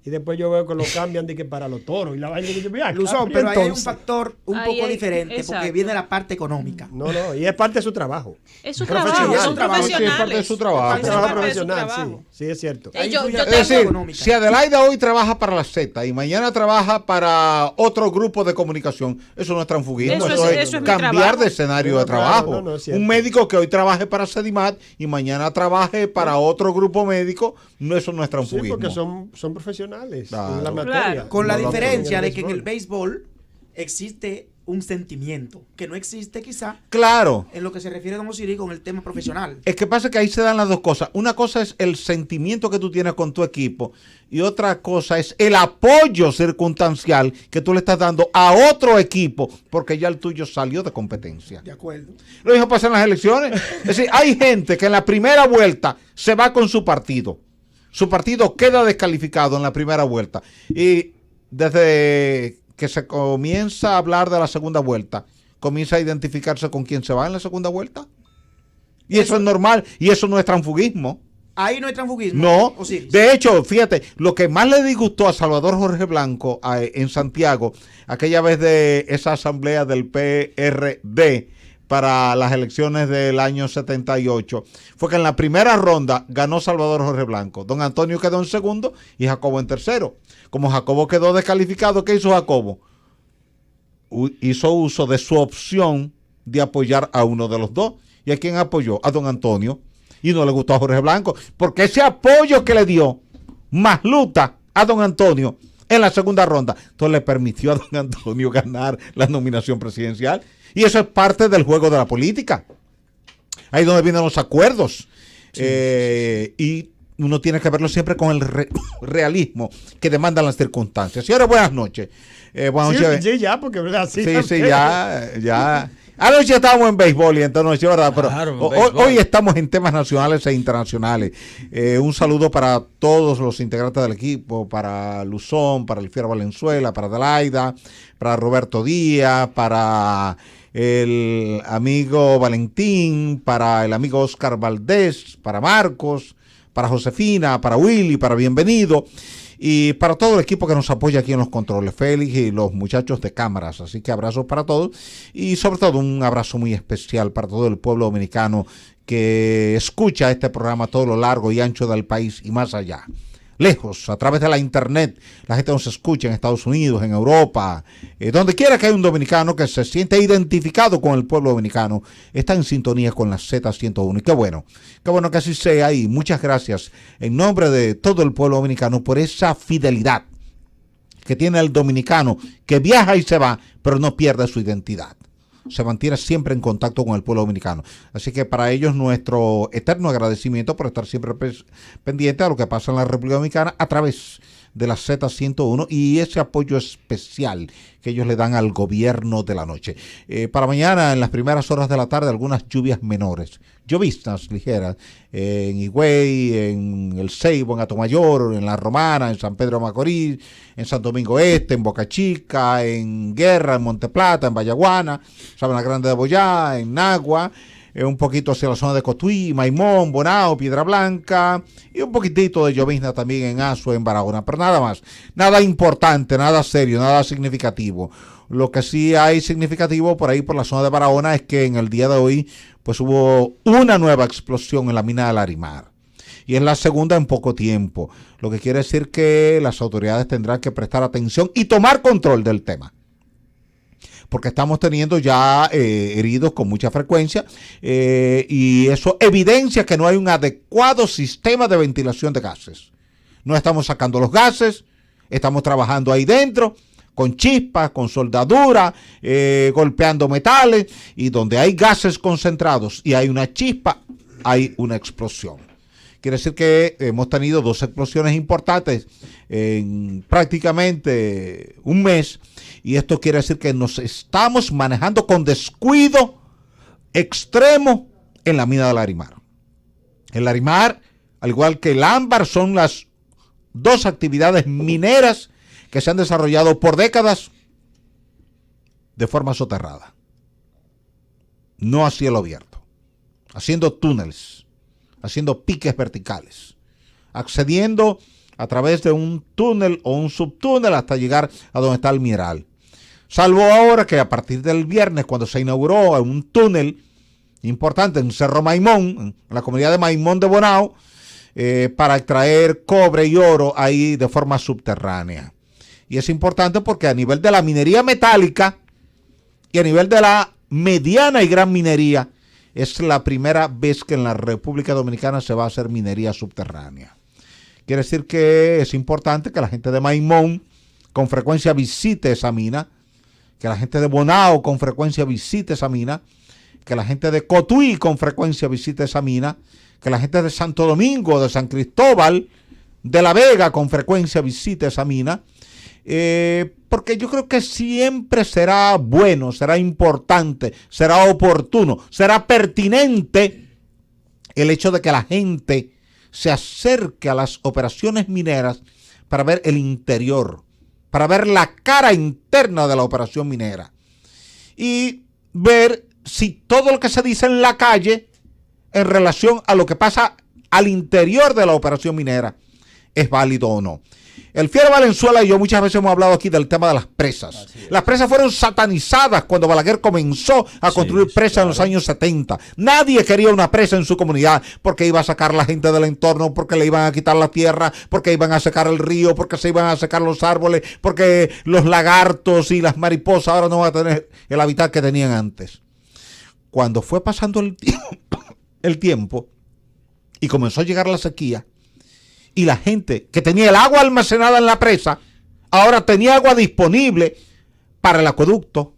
Y después yo veo que lo cambian de que para los toros y la vaina que yo vea. Luzón, pero ahí hay un factor un Ahí poco hay- diferente porque exacto. viene la parte económica. No, y es parte de su trabajo. Es su Profesional. trabajo, Es son un trabajo, sí, es parte de profesionales. su trabajo. Es Trabajo parte de su profesional, trabajo. sí, es cierto. Ahí Yo influye tengo- la Es decir, económica. si Adelaida hoy trabaja para la Z y mañana trabaja para otro grupo de comunicación, eso no es transfugismo, Eso eso es mi cambiar trabajo. de escenario No, de claro, trabajo. no, es cierto. Un médico que hoy trabaje para Sedimat y mañana trabaje para otro grupo médico, eso no es Sí, transfugismo. porque son profesionales Claro. en la materia. Claro. Con la No lo diferencia hacen de que en el béisbol existe un sentimiento que no existe quizá Claro. en lo que se refiere a Don Osiris con el tema profesional. Es que pasa que ahí se dan las dos cosas. Una cosa es el sentimiento que tú tienes con tu equipo y otra cosa es el apoyo circunstancial que tú le estás dando a otro equipo porque ya el tuyo salió de competencia. De acuerdo. Lo mismo pasa en las elecciones. Es decir, hay gente que en la primera vuelta se va con su partido. Su partido queda descalificado en la primera vuelta. Y desde que se comienza a hablar de la segunda vuelta, comienza a identificarse con quién se va en la segunda vuelta. Y eso es normal. Y eso no es transfugismo. Ahí no hay transfugismo. No, Osiris. de hecho, fíjate, lo que más le disgustó a Salvador Jorge Blanco en Santiago, aquella vez de esa asamblea del PRD para las elecciones del año 78, fue que en la primera ronda ganó Salvador Jorge Blanco. Don Antonio quedó en segundo y Jacobo en tercero. Como Jacobo quedó descalificado, ¿qué hizo Jacobo? Hizo uso de su opción de apoyar a uno de los dos. ¿Y a quién apoyó? A don Antonio. Y no le gustó a Jorge Blanco, porque ese apoyo que le dio más luta a don Antonio en la segunda ronda, entonces le permitió a don Antonio ganar la nominación presidencial. Y eso es parte del juego de la política. Ahí es donde vienen los acuerdos. Y uno tiene que verlo siempre con el realismo que demandan las circunstancias. Señores, buenas noches. Buenas noches. Sí, ya, porque verdad, Sí, ya. Anoche estábamos en béisbol y esta noche, ¿verdad? Pero Claro, en béisbol. hoy estamos en temas nacionales e internacionales. Un saludo para todos los integrantes del equipo, para Luzón, para el Fiero Valenzuela, para Adelaida, para Roberto Díaz, para el amigo Valentín, para el amigo Oscar Valdés, para Marcos, para Josefina, para Willy, para Bienvenido. Y para todo el equipo que nos apoya aquí en los controles, Félix y los muchachos de cámaras. Así que abrazos para todos y sobre todo un abrazo muy especial para todo el pueblo dominicano que escucha este programa a todo lo largo y ancho del país y más allá. Lejos, a través de la internet, la gente nos escucha en Estados Unidos, en Europa, donde quiera que haya un dominicano que se siente identificado con el pueblo dominicano, está en sintonía con la Z101. Y qué bueno que así sea y muchas gracias en nombre de todo el pueblo dominicano por esa fidelidad que tiene el dominicano que viaja y se va, pero no pierde su identidad. Se mantiene siempre en contacto con el pueblo dominicano. Así que para ellos nuestro eterno agradecimiento por estar siempre pendiente a lo que pasa en la República Dominicana a través de la Z101 y ese apoyo especial que ellos le dan al gobierno de la noche. Para mañana, en las primeras horas de la tarde, algunas lluvias menores, lloviznas ligeras, en Higüey, en El Ceibo, en Atomayor, en La Romana, en San Pedro de Macorís, en Santo Domingo Este, en Boca Chica, en Guerra, en Monteplata, en Vallaguana, Sabana Grande de Boyá, en Nagua, un poquito hacia la zona de Cotuí, Maimón, Bonao, Piedra Blanca, y un poquitito de llovizna también en Azua, en Barahona, pero nada más, nada importante, nada serio, nada significativo. Lo que sí hay significativo por ahí, por la zona de Barahona, es que en el día de hoy, pues hubo una nueva explosión en la mina de Larimar, y es la segunda en poco tiempo, lo que quiere decir que las autoridades tendrán que prestar atención y tomar control del tema, porque estamos teniendo ya heridos con mucha frecuencia y eso evidencia que no hay un adecuado sistema de ventilación de gases. No estamos sacando los gases, estamos trabajando ahí dentro con chispas, con soldadura, golpeando metales, y donde hay gases concentrados y hay una chispa, hay una explosión. Quiere decir que hemos tenido 2 explosiones importantes en prácticamente un mes, y esto quiere decir que nos estamos manejando con descuido extremo en la mina de Larimar. El Larimar, al igual que el ámbar, son las 2 actividades mineras que se han desarrollado por décadas de forma soterrada, no a cielo abierto, haciendo túneles, haciendo piques verticales, accediendo a través de un túnel o un subtúnel hasta llegar a donde está el mineral. Salvo ahora que a partir del viernes, cuando se inauguró un túnel importante en Cerro Maimón, en la comunidad de Maimón de Bonao, para extraer cobre y oro ahí de forma subterránea. Y es importante porque a nivel de la minería metálica y a nivel de la mediana y gran minería, es la primera vez que en la República Dominicana se va a hacer minería subterránea. Quiere decir que es importante que la gente de Maimón con frecuencia visite esa mina, que la gente de Bonao con frecuencia visite esa mina, que la gente de Cotuí con frecuencia visite esa mina, que la gente de Santo Domingo, de San Cristóbal, de La Vega con frecuencia visite esa mina, porque yo creo que siempre será bueno, será importante, será oportuno, será pertinente el hecho de que la gente se acerque a las operaciones mineras para ver el interior, para ver la cara interna de la operación minera y ver si todo lo que se dice en la calle en relación a lo que pasa al interior de la operación minera es válido o no. El Fiero Valenzuela y yo muchas veces hemos hablado aquí del tema de las presas. Las presas fueron satanizadas cuando Balaguer comenzó a construir presas en los años 70. Nadie quería una presa en su comunidad porque iba a sacar a la gente del entorno, porque le iban a quitar la tierra, porque iban a secar el río, porque se iban a secar los árboles, porque los lagartos y las mariposas ahora no van a tener el hábitat que tenían antes. Cuando fue pasando el tiempo y comenzó a llegar la sequía, y la gente que tenía el agua almacenada en la presa, ahora tenía agua disponible para el acueducto,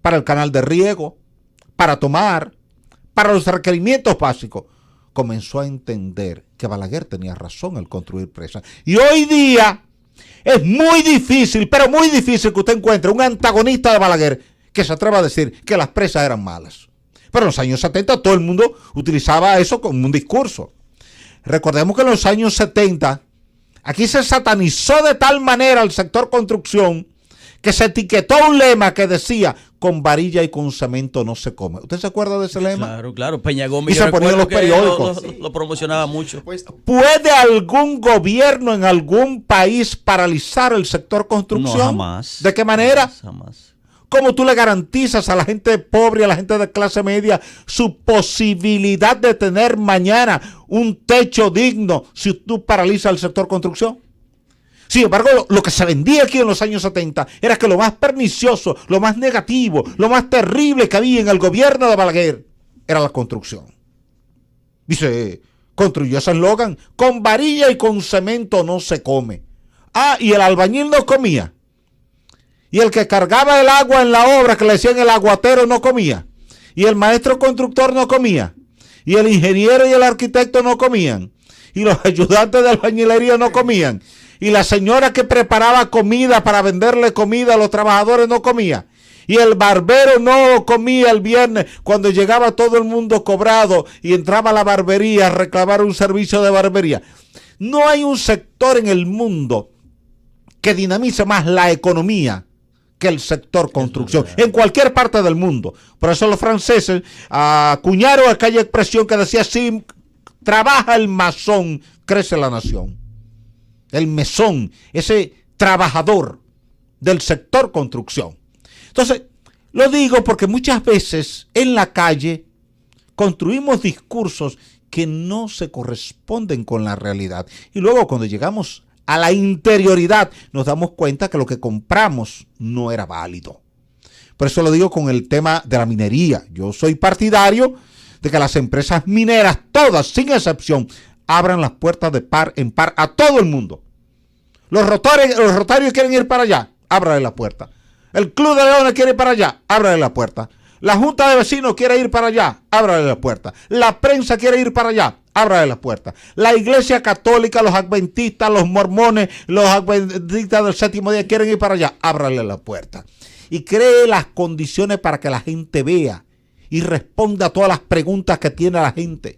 para el canal de riego, para tomar, para los requerimientos básicos. Comenzó a entender que Balaguer tenía razón al construir presas. Y hoy día es muy difícil, pero muy difícil que usted encuentre un antagonista de Balaguer que se atreva a decir que las presas eran malas. Pero en los años 70 todo el mundo utilizaba eso como un discurso. Recordemos que en los años 70 aquí se satanizó de tal manera el sector construcción que se etiquetó un lema que decía: con varilla y con cemento no se come. ¿Usted se acuerda de ese lema? Claro, claro. Peña Gómez. Y se ponía en los periódicos. Lo promocionaba mucho. ¿Puede algún gobierno en algún país paralizar el sector construcción? No, jamás. ¿De qué manera? Jamás. ¿Cómo tú le garantizas a la gente pobre, a la gente de clase media, su posibilidad de tener mañana un techo digno si tú paralizas el sector construcción? Sin embargo, lo que se vendía aquí en los años 70 era que lo más pernicioso, lo más negativo, lo más terrible que había en el gobierno de Balaguer era la construcción. Dice, construyó ese eslogan: con varilla y con cemento no se come. Ah, y el albañil no comía. Y el que cargaba el agua en la obra, que le decían el aguatero, no comía. Y el maestro constructor no comía. Y el ingeniero y el arquitecto no comían. Y los ayudantes de albañilería no comían. y la señora que preparaba comida para venderle comida a los trabajadores no comía. Y el barbero no comía el viernes cuando llegaba todo el mundo cobrado y entraba a la barbería a reclamar un servicio de barbería. No hay un sector en el mundo que dinamice más la economía que el sector construcción, en cualquier parte del mundo. Por eso los franceses acuñaron aquella expresión que decía, si trabaja el masón, crece la nación. El mesón, ese trabajador del sector construcción. Entonces, lo digo porque muchas veces en la calle construimos discursos que no se corresponden con la realidad. Y luego cuando llegamos a la interioridad nos damos cuenta que lo que compramos no era válido. Por eso lo digo con el tema de la minería. Yo soy partidario de que las empresas mineras, todas sin excepción, abran las puertas de par en par a todo el mundo. Los rotarios quieren ir para allá, ábrale la puerta. El Club de Leones quiere ir para allá, ábrale la puerta. La Junta de Vecinos quiere ir para allá, ábrale la puerta. La prensa quiere ir para allá, ábrale la puerta. La Iglesia Católica, los adventistas, los mormones, los adventistas del séptimo día quieren ir para allá, ábrale la puerta. Y cree las condiciones para que la gente vea y responda a todas las preguntas que tiene la gente.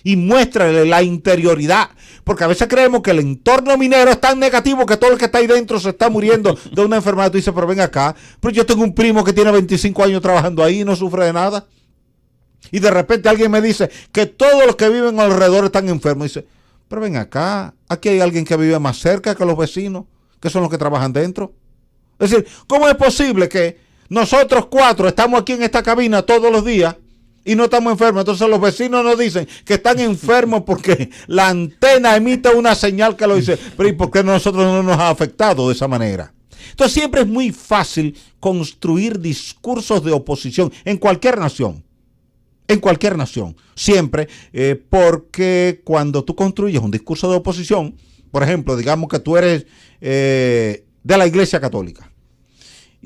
Y muéstrale la interioridad, porque a veces creemos que el entorno minero es tan negativo que todo el que está ahí dentro se está muriendo de una enfermedad. Tú dices, pero ven acá, pero yo tengo un primo que tiene 25 años trabajando ahí y no sufre de nada. Y de repente alguien me dice que todos los que viven alrededor están enfermos. Y dice, pero ven acá, aquí hay alguien que vive más cerca que los vecinos, que son los que trabajan dentro. Es decir, ¿cómo es posible que nosotros 4 estamos aquí en esta cabina todos los días y no estamos enfermos? Entonces los vecinos nos dicen que están enfermos porque la antena emite una señal que lo dice. Pero ¿y por qué nosotros no nos ha afectado de esa manera? Entonces siempre es muy fácil construir discursos de oposición en cualquier nación. En cualquier nación. Siempre porque cuando tú construyes un discurso de oposición, por ejemplo, digamos que tú eres de la Iglesia Católica.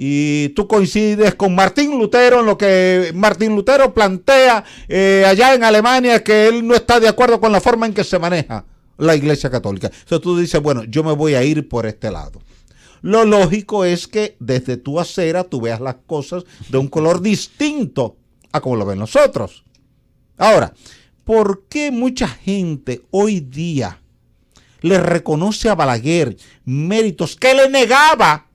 Y tú coincides con Martín Lutero en lo que Martín Lutero plantea allá en Alemania, que él no está de acuerdo con la forma en que se maneja la Iglesia Católica. Entonces tú dices, bueno, yo me voy a ir por este lado. Lo lógico es que desde tu acera tú veas las cosas de un color distinto a como lo ven nosotros. Ahora, ¿por qué mucha gente hoy día le reconoce a Balaguer méritos que le negaba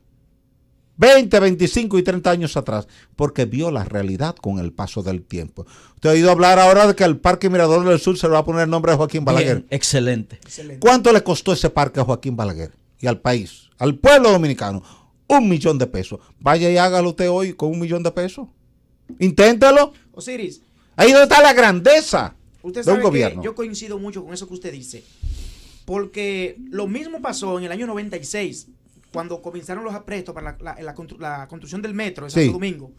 20, 25 y 30 años atrás? Porque vio la realidad con el paso del tiempo. Usted ha oído hablar ahora de que el Parque Mirador del Sur se le va a poner el nombre de Joaquín Balaguer. Bien, excelente. ¿Cuánto le costó ese parque a Joaquín Balaguer y al país, al pueblo dominicano? $1 millón. Vaya y hágalo usted hoy con $1 millón. Inténtalo. Osiris, Ahí donde está la grandeza usted de un sabe gobierno. que yo coincido mucho con eso que usted dice. Porque lo mismo pasó en el año 96, cuando comenzaron los aprestos para la construcción del metro de Santo Domingo.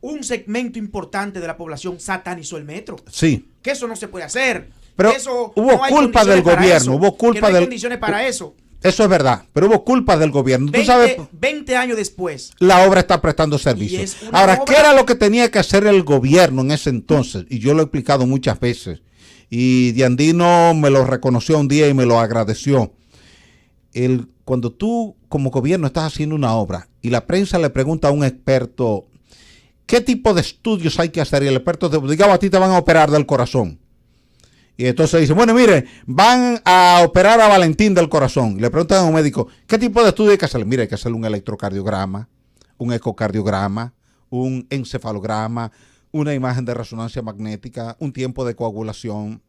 Un segmento importante de la población satanizó el metro. Sí. Que eso no se puede hacer. Pero eso, hubo culpa del gobierno, hubo culpa no hay del... condiciones para eso. Eso es verdad, pero hubo culpa del gobierno. 20, Tú sabes, 20 años después. la obra está prestando servicio. Ahora, ¿qué era lo que tenía que hacer el gobierno en ese entonces? Y yo lo he explicado muchas veces. Y Diandino me lo reconoció un día y me lo agradeció. Cuando tú como gobierno estás haciendo una obra y la prensa le pregunta a un experto qué tipo de estudios hay que hacer, y el experto te digamos, a ti te van a operar del corazón. Y entonces dice, bueno, mire, van a operar a Valentín del corazón. Le preguntan a un médico, ¿qué tipo de estudio hay que hacer? Mire, hay que hacerle un electrocardiograma, un ecocardiograma, un encefalograma, una imagen de resonancia magnética, un tiempo de coagulación,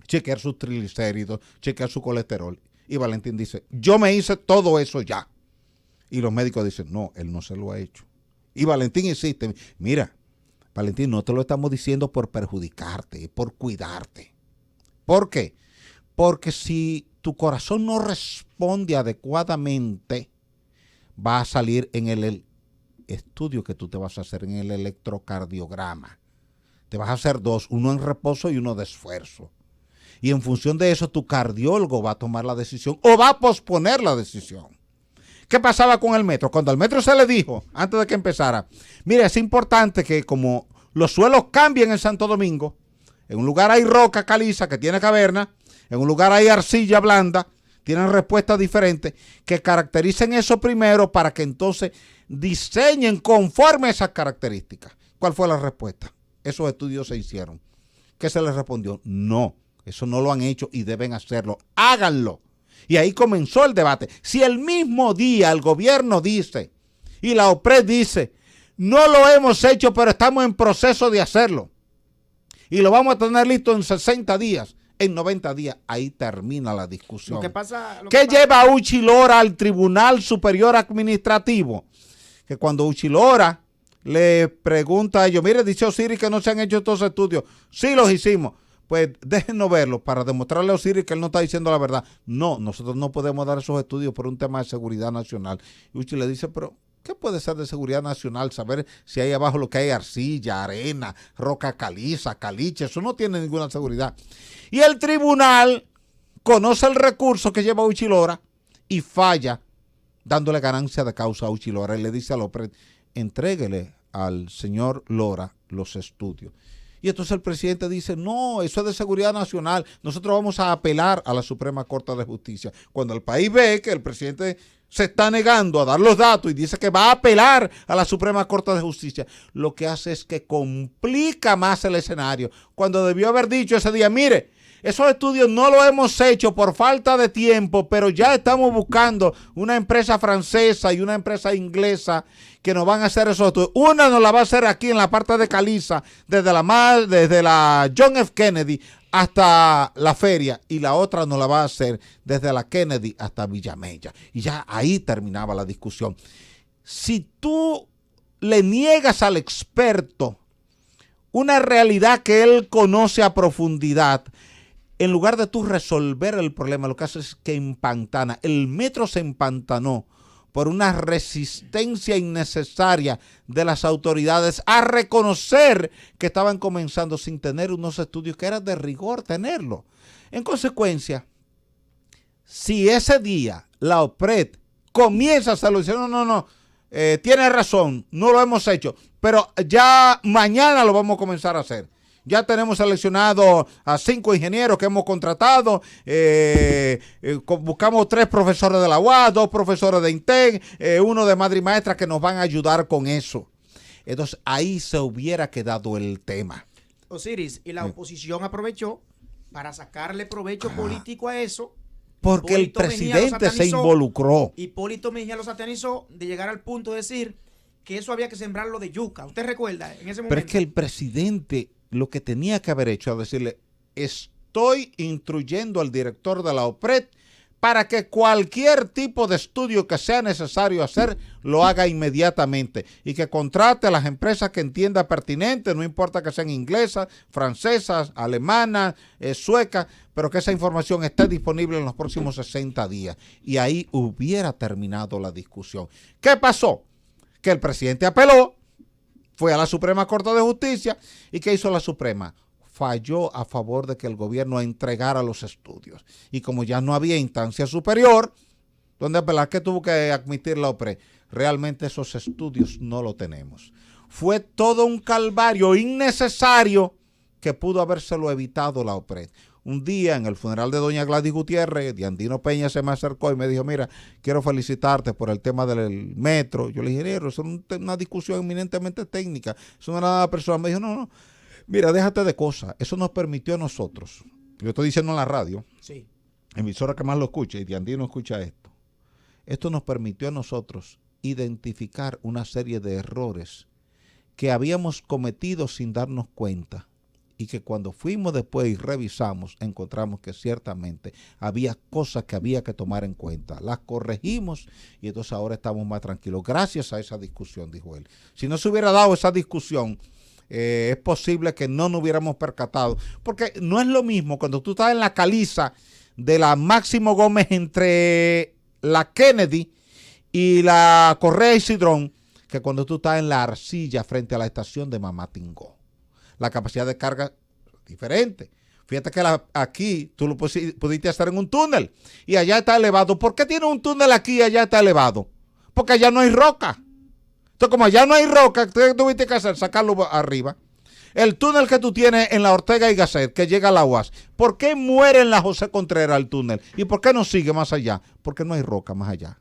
chequear sus triglicéridos, chequear su colesterol. Y Valentín dice, yo me hice todo eso ya. Y los médicos dicen, no, él no se lo ha hecho. Y Valentín insiste, mira, Valentín, no te lo estamos diciendo por perjudicarte, por cuidarte. ¿Por qué? Porque si tu corazón no responde adecuadamente, va a salir en el estudio que tú te vas a hacer, en el electrocardiograma. Te vas a hacer 2, uno en reposo y uno de esfuerzo. Y en función de eso, tu cardiólogo va a tomar la decisión o va a posponer la decisión. ¿Qué pasaba con el metro? Cuando al metro se le dijo, antes de que empezara, mire, es importante que como los suelos cambien en Santo Domingo, en un lugar hay roca caliza que tiene caverna, en un lugar hay arcilla blanda, tienen respuestas diferentes, que caractericen eso primero para que entonces diseñen conforme a esas características. ¿Cuál fue la respuesta? Esos estudios se hicieron. ¿Qué se les respondió? No, eso no lo han hecho y deben hacerlo. Háganlo. Y ahí comenzó el debate. Si el mismo día el gobierno dice y la OPRED dice, no lo hemos hecho, pero estamos en proceso de hacerlo y lo vamos a tener listo en 60 días, en 90 días, ahí termina la discusión. ¿Qué lleva a Uchi Lora al Tribunal Superior Administrativo? Que cuando Uchi Lora le pregunta a ellos, mire, dice Osiris que no se han hecho estos estudios. Sí los hicimos. Pues déjenos verlos para demostrarle a Osiris que él no está diciendo la verdad. No, nosotros no podemos dar esos estudios por un tema de seguridad nacional. Y Uchi le dice, pero ¿qué puede ser de seguridad nacional? Saber si hay abajo lo que hay arcilla, arena, roca caliza, caliche, eso no tiene ninguna seguridad. Y el tribunal conoce el recurso que lleva Uchi Lora y falla dándole ganancia de causa a Uchi Lora y le dice a López, entréguele al señor Lora los estudios. Y entonces el presidente dice, no, eso es de seguridad nacional, nosotros vamos a apelar a la Suprema Corte de Justicia. Cuando el país ve que el presidente se está negando a dar los datos y dice que va a apelar a la Suprema Corte de Justicia, lo que hace es que complica más el escenario. Cuando debió haber dicho ese día, mire, esos estudios no lo hemos hecho por falta de tiempo, pero ya estamos buscando una empresa francesa y una empresa inglesa que nos van a hacer esos estudios. Una nos la va a hacer aquí en la parte de Caliza, desde la John F. Kennedy hasta la feria, y la otra nos la va a hacer desde la Kennedy hasta Villamella. Y ya ahí terminaba la discusión. Si tú le niegas al experto una realidad que él conoce a profundidad, en lugar de tú resolver el problema, lo que hace es que empantana. El metro se empantanó por una resistencia innecesaria de las autoridades a reconocer que estaban comenzando sin tener unos estudios que era de rigor tenerlo. En consecuencia, si ese día la OPRED comienza a hacerlo, dice, no, tiene razón, no lo hemos hecho, pero ya mañana lo vamos a comenzar a hacer. Ya tenemos seleccionado a 5 ingenieros que hemos contratado, buscamos 3 profesores de la UAS, 2 profesores de INTEC, 1 de madre y maestra que nos van a ayudar con eso. Entonces ahí se hubiera quedado el tema. Osiris, y la oposición aprovechó para sacarle provecho político a eso. Porque Hipólito el presidente se involucró. Hipólito Mejía lo satanizó de llegar al punto de decir que eso había que sembrarlo de yuca. ¿Usted recuerda en ese momento? Pero es que el presidente lo que tenía que haber hecho es decirle, estoy instruyendo al director de la OPRED para que cualquier tipo de estudio que sea necesario hacer, lo haga inmediatamente y que contrate a las empresas que entienda pertinente, no importa que sean inglesas, francesas, alemanas, suecas, pero que esa información esté disponible en los próximos 60 días. Y ahí hubiera terminado la discusión. ¿Qué pasó? Que el presidente apeló, fue a la Suprema Corte de Justicia, ¿y qué hizo la Suprema? Falló a favor de que el gobierno entregara los estudios. Y como ya no había instancia superior, donde apelar, ¿qué tuvo que admitir la OPRED? Realmente esos estudios no lo tenemos. Fue todo un calvario innecesario que pudo habérselo evitado la OPRED. Un día en el funeral de doña Gladys Gutiérrez, Diandino Peña se me acercó y me dijo, mira, quiero felicitarte por el tema del metro. Yo le dije, eso es una discusión eminentemente técnica, eso no era nada personal. Me dijo, no, mira, déjate de cosas, eso nos permitió a nosotros, yo estoy diciendo en la radio, sí, emisora que más lo escuche, y Diandino escucha esto nos permitió a nosotros identificar una serie de errores que habíamos cometido sin darnos cuenta. Y que cuando fuimos después y revisamos, encontramos que ciertamente había cosas que había que tomar en cuenta. Las corregimos y entonces ahora estamos más tranquilos. Gracias a esa discusión, dijo él. Si no se hubiera dado esa discusión, es posible que no nos hubiéramos percatado. Porque no es lo mismo cuando tú estás en la caliza de la Máximo Gómez entre la Kennedy y la Correa y Cidrón, que cuando tú estás en la arcilla frente a la estación de Mamatingó. La capacidad de carga es diferente. Fíjate que aquí tú lo pudiste hacer en un túnel y allá está elevado. ¿Por qué tiene un túnel aquí y allá está elevado? Porque allá no hay roca. Entonces, como allá no hay roca, ¿qué tuviste que hacer? Sacarlo arriba. el túnel que tú tienes en la Ortega y Gasset, que llega a la UAS, ¿por qué muere en la José Contreras el túnel? ¿Y por qué no sigue más allá? Porque no hay roca más allá.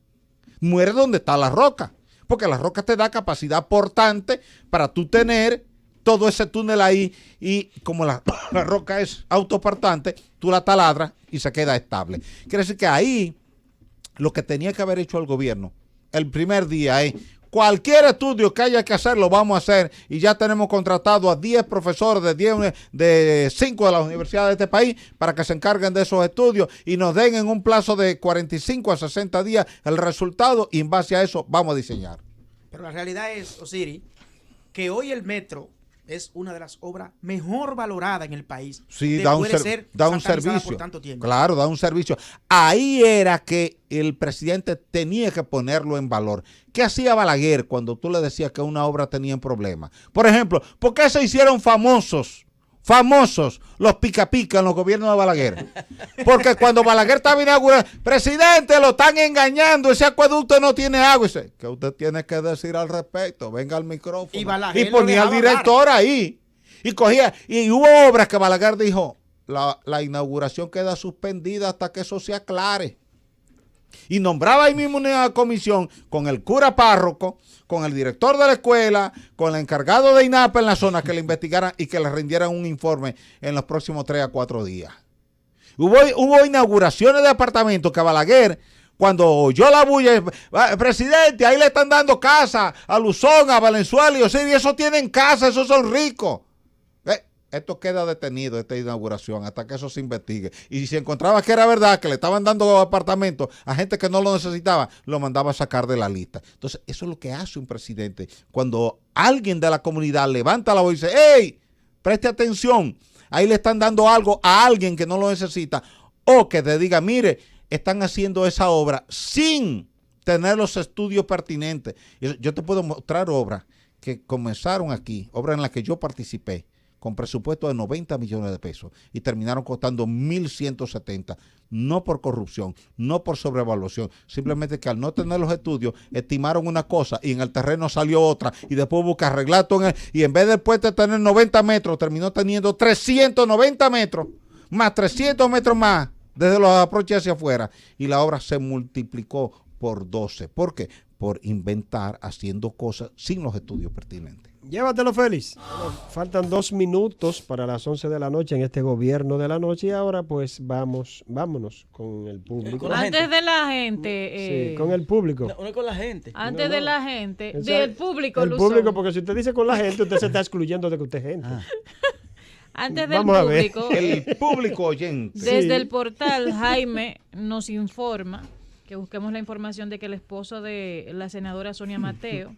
Muere donde está la roca, porque la roca te da capacidad portante para tú tener todo ese túnel ahí, y como la roca es autoportante, tú la taladras y se queda estable. Quiere decir que ahí lo que tenía que haber hecho el gobierno el primer día es: cualquier estudio que haya que hacer, lo vamos a hacer, y ya tenemos contratado a 10 profesores de 5 de las universidades de este país para que se encarguen de esos estudios y nos den en un plazo de 45 a 60 días el resultado, y en base a eso vamos a diseñar. Pero la realidad es, Osiris, que hoy el metro es una de las obras mejor valoradas en el país. Sí, da un servicio. Por tanto tiempo. Claro, da un servicio. Ahí era que el presidente tenía que ponerlo en valor. ¿Qué hacía Balaguer cuando tú le decías que una obra tenía problemas? Por ejemplo, ¿por qué se hicieron famosos los pica pica en los gobiernos de Balaguer? Porque cuando Balaguer estaba inaugurando, presidente, lo están engañando, ese acueducto no tiene agua. Y dice, ¿qué usted tiene que decir al respecto? Venga al micrófono. Y ponía al director ahí. Y cogía, y hubo obras que Balaguer dijo, la inauguración queda suspendida hasta que eso se aclare. Y nombraba ahí mismo una comisión con el cura párroco, con el director de la escuela, con el encargado de INAPA en la zona, que le investigaran y que le rindieran un informe en los próximos 3 a 4 días. Hubo inauguraciones de apartamentos que Balaguer, cuando oyó la bulla, presidente, ahí le están dando casa a Luzón, a Valenzuela, y eso tienen casa, esos son ricos. Esto queda detenido, esta inauguración, hasta que eso se investigue. Y si encontraba que era verdad, que le estaban dando apartamentos a gente que no lo necesitaba, lo mandaba a sacar de la lista. Entonces, eso es lo que hace un presidente. Cuando alguien de la comunidad levanta la voz y dice, ¡hey! Preste atención, ahí le están dando algo a alguien que no lo necesita. O que te diga, mire, están haciendo esa obra sin tener los estudios pertinentes. Yo te puedo mostrar obras que comenzaron aquí, obras en las que yo participé, con presupuesto de 90 millones de pesos y terminaron costando 1.170, no por corrupción, no por sobrevaluación, simplemente que al no tener los estudios estimaron una cosa y en el terreno salió otra, y después hubo que arreglar todo, y en vez del puente tener 90 metros, terminó teniendo 390 metros, más 300 metros más desde los aproches hacia afuera, y la obra se multiplicó por 12. ¿Por qué? Por inventar, haciendo cosas sin los estudios pertinentes. Llévatelo, Félix. Bueno, faltan 2 minutos para las 11 de la noche en este gobierno de la noche, y ahora pues vámonos con el público. Antes de la gente. Sí, con el público. No con la gente. Antes de la gente. O sea, Del público, el Luzón. público, porque si usted dice con la gente, usted se está excluyendo de que usted es gente. Antes del Vamos a ver. público. El público oyente. Desde el portal, Jaime nos informa que busquemos la información de que el esposo de la senadora Sonia Mateo,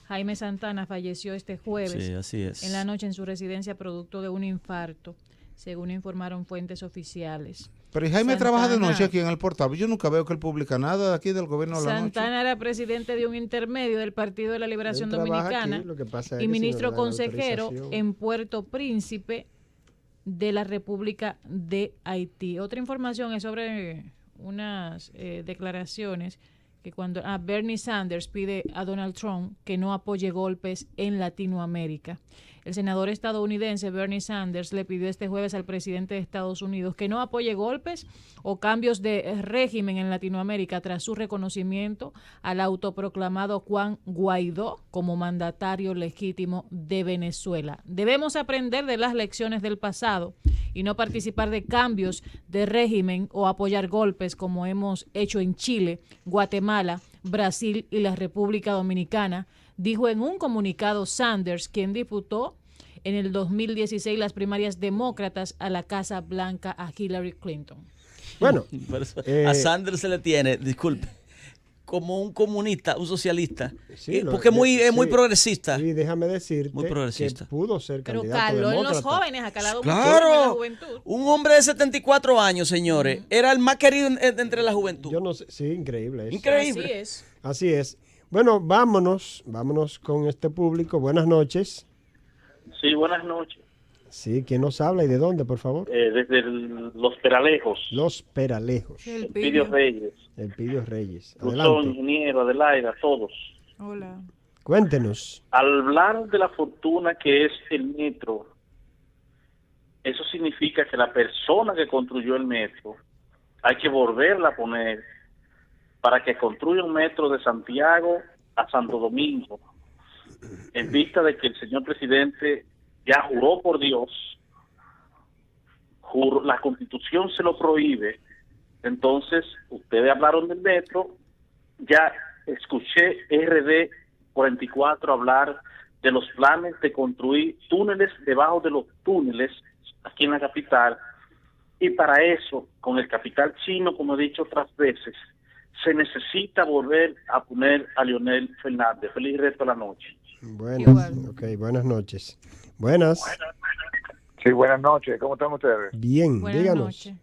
Jaime Santana, falleció este jueves. Sí, así es. En la noche en su residencia producto de un infarto, según informaron fuentes oficiales. Pero y Jaime Santana, trabaja de noche aquí en el portal. Yo nunca veo que él publica nada de aquí del gobierno de la noche. Santana era presidente de un intermedio del Partido de la Liberación Él trabaja Dominicana aquí, lo que pasa es y que ministro si no le dan consejero autorización. en Puerto Príncipe de la República de Haití. Otra información es sobre unas declaraciones que cuando Bernie Sanders pide a Donald Trump que no apoye golpes en Latinoamérica. El senador estadounidense Bernie Sanders le pidió este jueves al presidente de Estados Unidos que no apoye golpes o cambios de régimen en Latinoamérica tras su reconocimiento al autoproclamado Juan Guaidó como mandatario legítimo de Venezuela. Debemos aprender de las lecciones del pasado y no participar de cambios de régimen o apoyar golpes como hemos hecho en Chile, Guatemala, Brasil y la República Dominicana, dijo en un comunicado Sanders, quien disputó en el 2016 las primarias demócratas a la Casa Blanca a Hillary Clinton. Bueno, A Sanders se le tiene, disculpe, como un comunista, un socialista, sí, porque es muy progresista. Y déjame decirte Muy progresista. que pudo ser Pero candidato caló en los demócrata. jóvenes, ha calado mucho en la Claro, juventud. un hombre de 74 años, señores, era el más querido entre la juventud. Yo no sé, sí, increíble. Eso. Increíble. Así es. Así es. Bueno, vámonos con este público. Buenas noches. Sí, buenas noches. Sí, ¿quién nos habla y de dónde, por favor? Desde Los Peralejos, Los Peralejos. El Pidio Pidio. Reyes, El Pidio Reyes. Luzón, Adelante. ingeniero, Adelaida, todos. Hola. Cuéntenos. Al hablar de la fortuna que es el metro eso significa que la persona que construyó el metro hay que volverla a poner para que construya un metro de Santiago a Santo Domingo, en vista de que el señor presidente ya juró por Dios, la Constitución se lo prohíbe. Entonces, ustedes hablaron del metro, ya escuché RD 44 hablar de los planes de construir túneles debajo de los túneles aquí en la capital, y para eso, con el capital chino, como he dicho otras veces, se necesita volver a poner a Leonel Fernández. Feliz resto de la noche. Buenas noches. Buenas. Sí, buenas noches. ¿Cómo están ustedes? Bien, Buenas díganos. noches.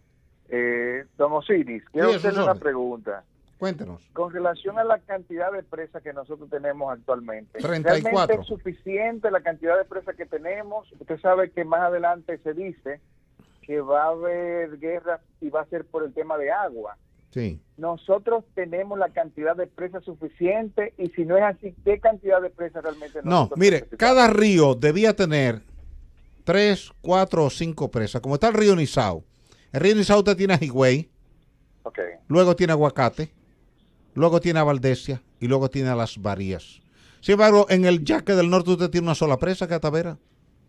Don Osiris, quiero hacerle una pregunta. Cuéntenos. Con relación a la cantidad de presas que nosotros tenemos actualmente, 34. ¿realmente es suficiente la cantidad de presas que tenemos? Usted sabe que más adelante se dice que va a haber guerra y va a ser por el tema de agua. Sí. Nosotros tenemos la cantidad de presas suficiente, y si no es así, ¿qué cantidad de presas realmente No, nosotros mire, necesitamos? cada río debía tener 3, 4 o 5 presas, como está el río Nizao. El río Nizao usted tiene a Higüey, luego tiene Aguacate, luego tiene a Valdesia y luego tiene a Las Varías. Sin embargo, en el Yaque del Norte usted tiene una sola presa, Catavera,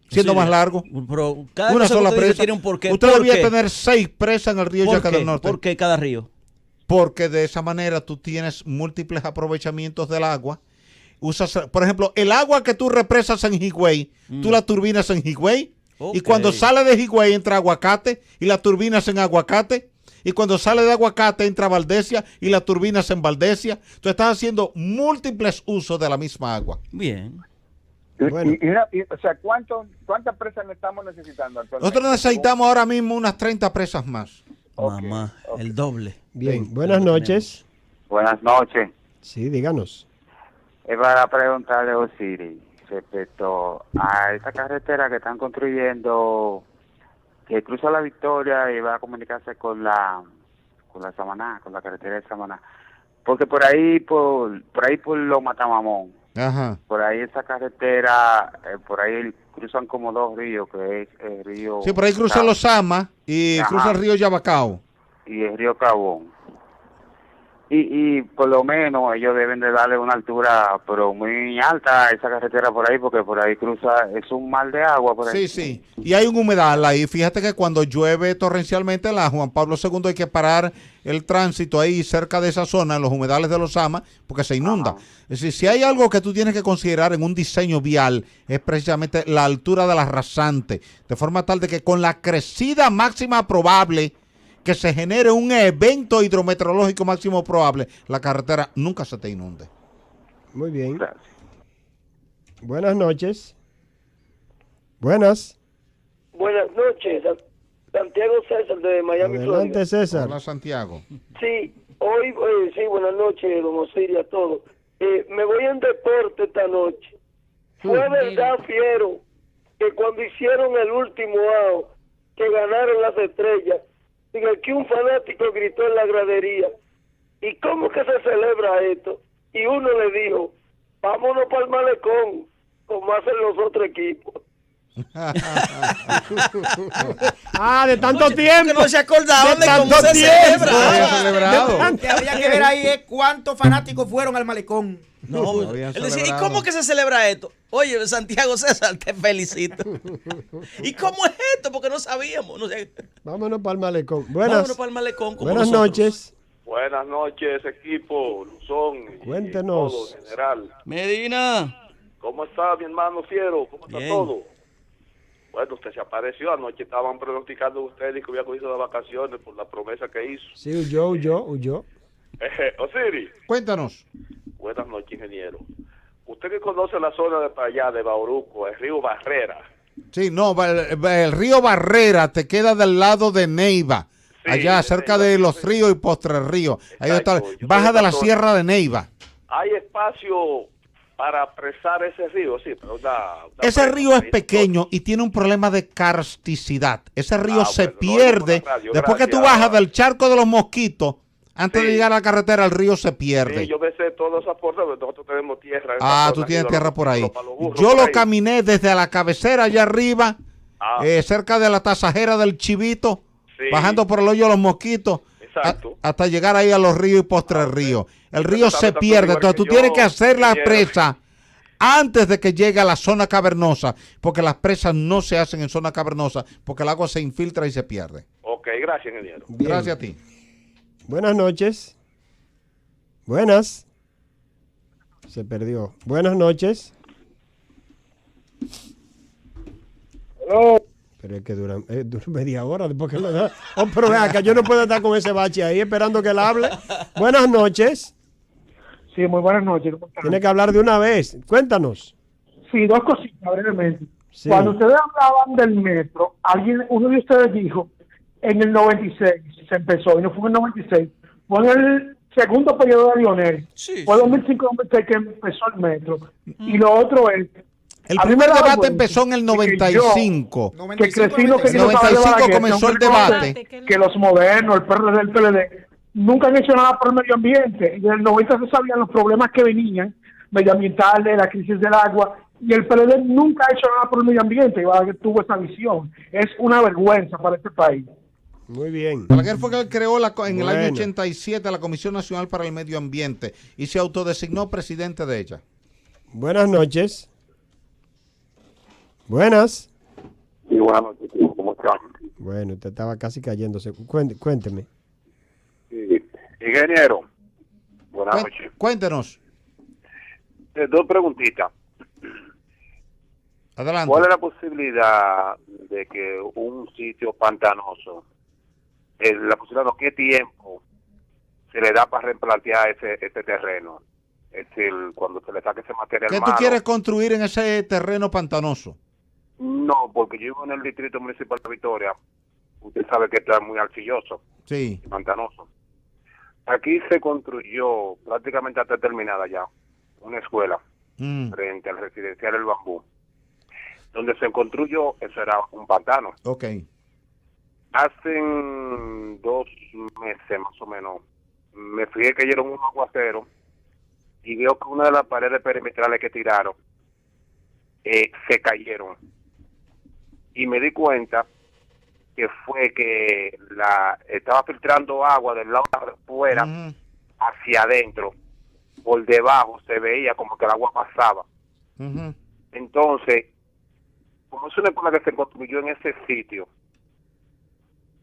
siendo Sí, más largo. Pero cada Una cosa que sola usted dice presa. tiene un porqué. Usted ¿Por debía qué? tener 6 presas en el río ¿Por Yaque qué? del Norte. ¿Por qué cada río? Porque de esa manera tú tienes múltiples aprovechamientos del agua. Usas, por ejemplo, el agua que tú represas en Higüey, tú la turbinas en Higüey. Y cuando sale de Higüey entra Aguacate y la turbinas en Aguacate. Y cuando sale de Aguacate entra Valdesia y la turbinas en Valdesia. Tú estás haciendo múltiples usos de la misma agua. Bien. O sea, ¿cuántas presas estamos necesitando actualmente? Nosotros necesitamos ahora mismo unas 30 presas más. Mamá, el doble. Bien, buenas noches. Buenas noches. Sí, díganos. Es para preguntarle a Osiris respecto a esta carretera que están construyendo, que cruza la Victoria y va a comunicarse con la Samaná, con la carretera de Samaná, porque por ahí por los Matamamón, Ajá. por ahí esa carretera, por ahí cruzan como 2 ríos, que es el río... Sí, por ahí cruza los Sama y Ajá. cruza el río Yabacao. Y el río Cabón. Y por lo menos ellos deben de darle una altura, pero muy alta a esa carretera por ahí, porque por ahí cruza, es un mar de agua por ahí. Sí, sí. Y hay un humedal ahí. Fíjate que cuando llueve torrencialmente en la Juan Pablo II hay que parar el tránsito ahí cerca de esa zona, en los humedales de los Sama, porque se inunda. Es decir, si hay algo que tú tienes que considerar en un diseño vial, es precisamente la altura de la rasante, de forma tal de que con la crecida máxima probable que se genere un evento hidrometeorológico máximo probable, la carretera nunca se te inunde. Muy bien. Buenas noches. Buenas. Buenas noches, Santiago César de Miami, Adelante, Florida. César. Hola, Santiago. Sí, hoy, sí, buenas noches, don Osiris, a todos. Me voy en deporte esta noche. Fue verdad, fiero, que cuando hicieron el último out, que ganaron las estrellas, en el que un fanático gritó en la gradería, ¿y cómo que se celebra esto? Y uno le dijo, vámonos para el malecón, como hacen los otros equipos. De tanto tiempo. Que no se acordaban de cómo se Lo que había que ver ahí es cuántos fanáticos fueron al malecón. No, él decía, ¿y cómo que se celebra esto? Oye, Santiago César, te felicito. ¿Y cómo es esto? Porque no sabíamos. No sé. Vámonos para el malecón. Buenas. Vámonos para el malecón. Como Buenas nosotros. noches. Buenas noches, equipo, Luzón. Cuéntenos. Y todo, general. Medina. ¿Cómo está mi hermano Fiero? ¿Cómo está Bien. todo? Bueno, usted se apareció anoche, estaban pronosticando ustedes que había cogido de vacaciones por la promesa que hizo. Sí, huyó. Osiris. Cuéntanos. Buenas noches, ingeniero. Usted que conoce la zona de para allá, de Bauruco, el río Barrera. Sí, no, el río Barrera te queda del lado de Neiva, allá cerca de los ríos y Postre Río. Ahí está, baja de la sierra de Neiva. ¿Hay espacio para presar ese río? Sí, pero Ese río es pequeño y tiene un problema de karsticidad. Ese río se pierde. Después que tú bajas del charco de los Mosquitos, antes de llegar a la carretera, el río se pierde. Sí, yo me sé todas esas cosas, pero nosotros tenemos tierra. Tú tienes tierra por ahí. Yo lo caminé desde la cabecera allá arriba cerca de la tasajera del Chivito, Sí. bajando por el hoyo de los Mosquitos, Exacto. hasta llegar ahí a los ríos y postre río. El río se Exacto, pierde, igual entonces que tú tienes yo, que hacer la ingeniero. presa antes de que llegue a la zona cavernosa, porque las presas no se hacen en zona cavernosa, porque el agua se infiltra y se pierde. Ok, gracias, ingeniero. Bien. Gracias a ti. Buenas noches. Buenas. Se perdió. Buenas noches. Pero es que dura media hora después que lo da. Oh, pero vea que yo no puedo estar con ese bache ahí esperando que él hable. Buenas noches. Sí, muy buenas noches. Tiene que hablar de una vez. Cuéntanos. Sí, dos cositas brevemente. Sí. Cuando ustedes hablaban del metro, uno de ustedes dijo, en el 96 se empezó, y no fue en el 96, fue en el segundo periodo de Lionel. Fue 2005-2006 que empezó el metro. Y lo otro es... El primer debate empezó en el 95. Que crecí no En el 95 comenzó el debate. Que los modernos, el PRD del PLD, nunca han hecho nada por el medio ambiente. Y en el 90 se sabían los problemas que venían, medioambientales, la crisis del agua, y el PLD nunca ha hecho nada por el medio ambiente, y tuvo esa visión. Es una vergüenza para este país. Muy bien. Balaguer fue que él creó en el año Bueno. 87 la Comisión Nacional para el Medio Ambiente y se autodesignó presidente de ella. Buenas noches. Buenas. Sí, buenas noches, ¿cómo están? Bueno, usted estaba casi cayéndose. Cuénteme. Sí. Ingeniero, buenas noches. Cuéntenos. Dos preguntitas. Adelante. ¿Cuál es la posibilidad de que un sitio pantanoso, la posibilidad de qué tiempo se le da para replantear ese terreno? Es decir, cuando se le saque ese material ¿Qué tú malo. quieres construir en ese terreno pantanoso? No, porque yo vivo en el distrito municipal de Victoria. Usted sabe que está muy arcilloso, Sí. pantanoso. Aquí se construyó, prácticamente está terminada ya, una escuela frente al residencial El Bambú. Donde se construyó, eso era un pantano. Ok. Hace 2 meses más o menos, me fijé que cayeron un aguacero y veo que una de las paredes perimetrales que tiraron se cayeron. Y me di cuenta que fue que estaba filtrando agua del lado de afuera hacia adentro. Por debajo se veía como que el agua pasaba. Entonces, como es una escuela que se construyó en ese sitio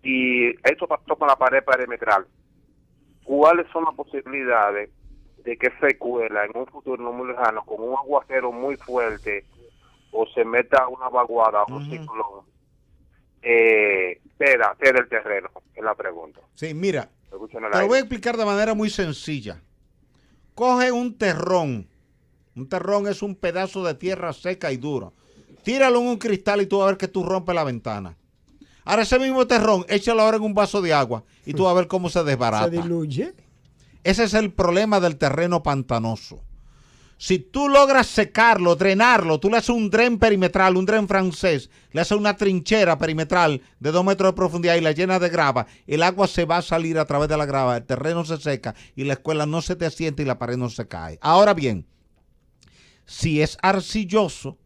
y eso pasó con la pared perimetral, ¿cuáles son las posibilidades de que esa escuela en un futuro no muy lejano, con un aguacero muy fuerte, o se meta una vaguada o un ciclón, ceda el terreno? Es la pregunta. Sí, mira, Escuchen el te lo aire. voy a explicar de manera muy sencilla. Coge un terrón. Un terrón es un pedazo de tierra seca y duro. Tíralo en un cristal y tú vas a ver que tú rompes la ventana. Ahora ese mismo terrón, échalo ahora en un vaso de agua y tú vas a ver cómo se desbarata. ¿Se diluye? Ese es el problema del terreno pantanoso. Si tú logras secarlo, drenarlo, tú le haces un dren perimetral, un dren francés, le haces una trinchera perimetral de 2 metros de profundidad y la llenas de grava, el agua se va a salir a través de la grava, el terreno se seca y la escuela no se te asienta y la pared no se cae. Ahora bien, si es arcilloso,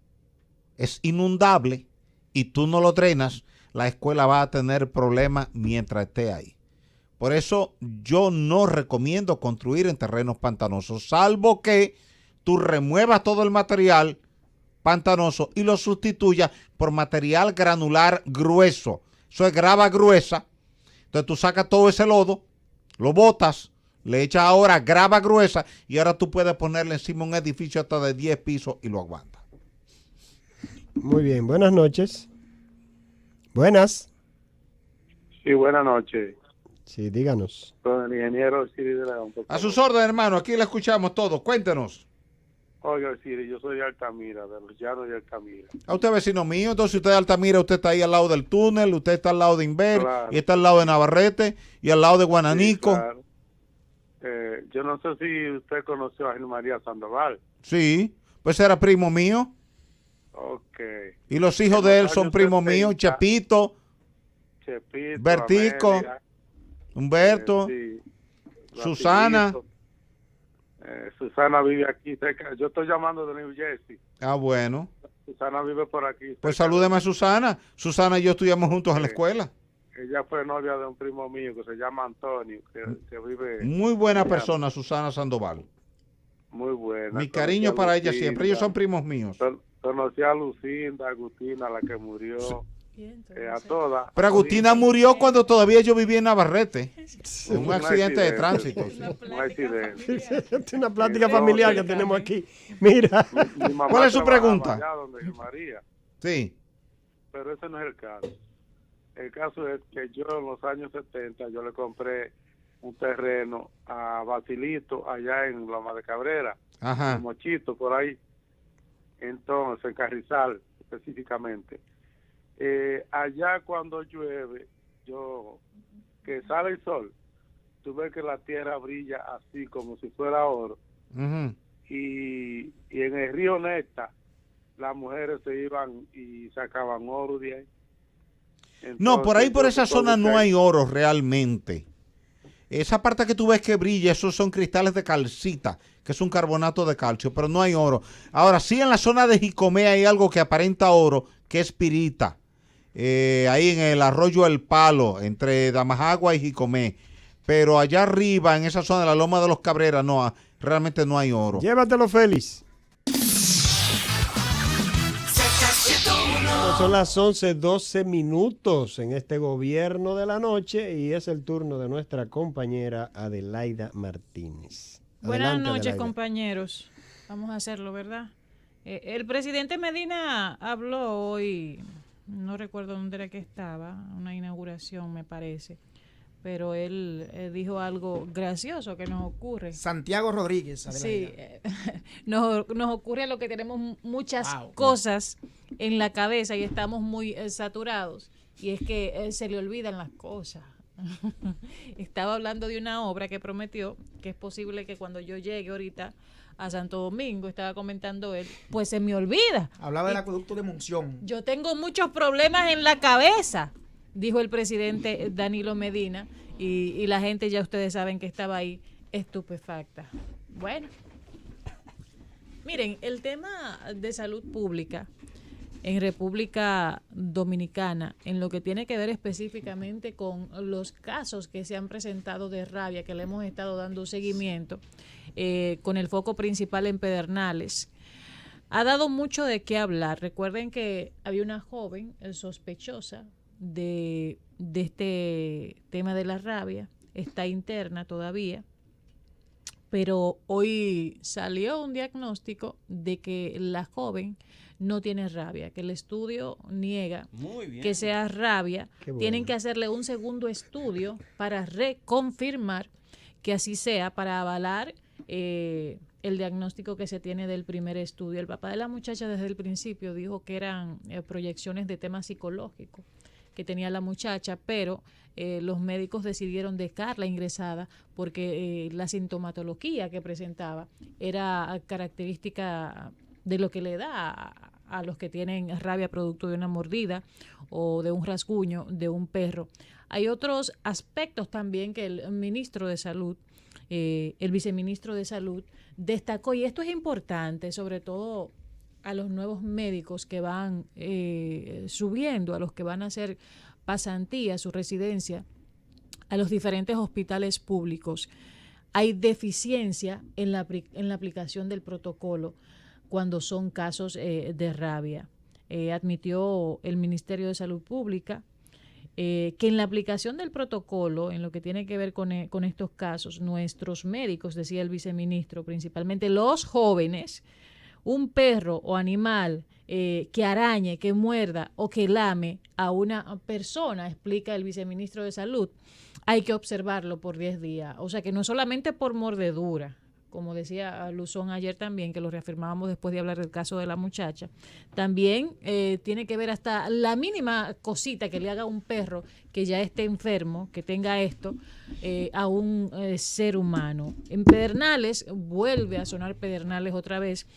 es inundable y tú no lo drenas, la escuela va a tener problemas mientras esté ahí. Por eso yo no recomiendo construir en terrenos pantanosos, salvo que tú remuevas todo el material pantanoso y lo sustituyas por material granular grueso. Eso es grava gruesa. Entonces tú sacas todo ese lodo, lo botas, le echas ahora grava gruesa y ahora tú puedes ponerle encima un edificio hasta de 10 pisos y lo aguanta. Muy bien, buenas noches. Buenas. Sí, buenas noches. Sí, díganos. Con el ingeniero Siri de León. A sus órdenes, hermano, aquí le escuchamos todo. Cuéntenos. Oiga, Siri, yo soy de Altamira, de los Llanos de Altamira. A usted vecino mío, entonces usted de Altamira, usted está ahí al lado del túnel, usted está al lado de Inver, Claro. y está al lado de Navarrete, y al lado de Guananico. Sí, claro. Yo no sé si usted conoció a Gil María Sandoval. Sí, pues era primo mío. Ok. Y los hijos de él son primos míos, Chepito, Chepito, Bertico, Amelia, Humberto, sí, Susana. Rapidito. Susana vive aquí cerca. Yo estoy llamando de New Jersey. Ah, bueno. Susana vive por aquí. Pues salúdeme a Susana. Susana y yo estudiamos juntos en la escuela. Ella fue novia de un primo mío que se llama Antonio, que vive... Muy buena persona, Susana Sandoval. Muy buena. Mi cariño para ella siempre. Ellos son primos míos. Conocí a Lucinda, a Agustina, la que murió, a todas. Pero Agustina murió cuando todavía yo vivía en Navarrete. En un accidente de tránsito. Un accidente. Una plática familiar que tenemos aquí. Mira. Mi mamá ¿Cuál es su pregunta? allá donde María. Sí. Pero ese no es el caso. El caso es que yo en los años 70 yo le compré un terreno a Basilito allá en Loma de Cabrera, en Mochito, por ahí. Entonces, en Carrizal específicamente. Allá cuando llueve, que sale el sol, tú ves que la tierra brilla así como si fuera oro. Y en el río Nesta, las mujeres se iban y sacaban oro de ahí. Entonces, no, por ahí por esa zona no hay oro realmente. Esa parte que tú ves que brilla, esos son cristales de calcita, que es un carbonato de calcio, pero no hay oro. Ahora sí, en la zona de Jicomé hay algo que aparenta oro, que es pirita. Ahí en el arroyo El Palo, entre Damajagua y Jicomé. Pero allá arriba, en esa zona de la Loma de los Cabreras, no, realmente no hay oro. Llévatelo, Félix. Son las 11:12 minutos en este gobierno de la noche y es el turno de nuestra compañera Adelaida Martínez. Buenas Adelante, noches, Adelaida. compañeros. Vamos a hacerlo, ¿verdad? El presidente Medina habló hoy, no recuerdo dónde era que estaba, una inauguración me parece, pero él dijo algo gracioso que nos ocurre. Santiago Rodríguez, Adelaida. Sí, nos ocurre lo que tenemos muchas cosas en la cabeza y estamos muy saturados, y es que se le olvidan las cosas. Estaba hablando de una obra que prometió, que es posible que cuando yo llegue ahorita a Santo Domingo, estaba comentando él, pues se me olvida. Hablaba del acueducto de Monción. Yo tengo muchos problemas en la cabeza, dijo el presidente Danilo Medina, y la gente, ya ustedes saben que estaba ahí estupefacta. Bueno, miren, el tema de salud pública en República Dominicana, en lo que tiene que ver específicamente con los casos que se han presentado de rabia, que le hemos estado dando seguimiento, con el foco principal en Pedernales, ha dado mucho de qué hablar. Recuerden que había una joven sospechosa de este tema de la rabia, está interna todavía, pero hoy salió un diagnóstico de que la joven no tiene rabia, que el estudio niega que sea rabia. Bueno. Tienen que hacerle un segundo estudio para reconfirmar que así sea, para avalar el diagnóstico que se tiene del primer estudio. El papá de la muchacha desde el principio dijo que eran proyecciones de tema psicológico que tenía la muchacha, pero los médicos decidieron dejarla ingresada porque la sintomatología que presentaba era característica de lo que le da a los que tienen rabia producto de una mordida o de un rasguño de un perro. Hay otros aspectos también que el ministro de Salud, el viceministro de Salud destacó, y esto es importante, sobre todo a los nuevos médicos que van subiendo, a los que van a hacer pasantía, su residencia, a los diferentes hospitales públicos. Hay deficiencia en la aplicación del protocolo cuando son casos de rabia. Admitió el Ministerio de Salud Pública que en la aplicación del protocolo, en lo que tiene que ver con estos casos, nuestros médicos, decía el viceministro, principalmente los jóvenes, un perro o animal que arañe, que muerda o que lame a una persona, explica el viceministro de Salud, hay que observarlo por 10 días. O sea que no solamente por mordedura, como decía Luzón ayer también, que lo reafirmábamos después de hablar del caso de la muchacha, también tiene que ver hasta la mínima cosita que le haga a un perro que ya esté enfermo, que tenga esto, a un ser humano. En Pedernales, vuelve a sonar Pedernales otra vez,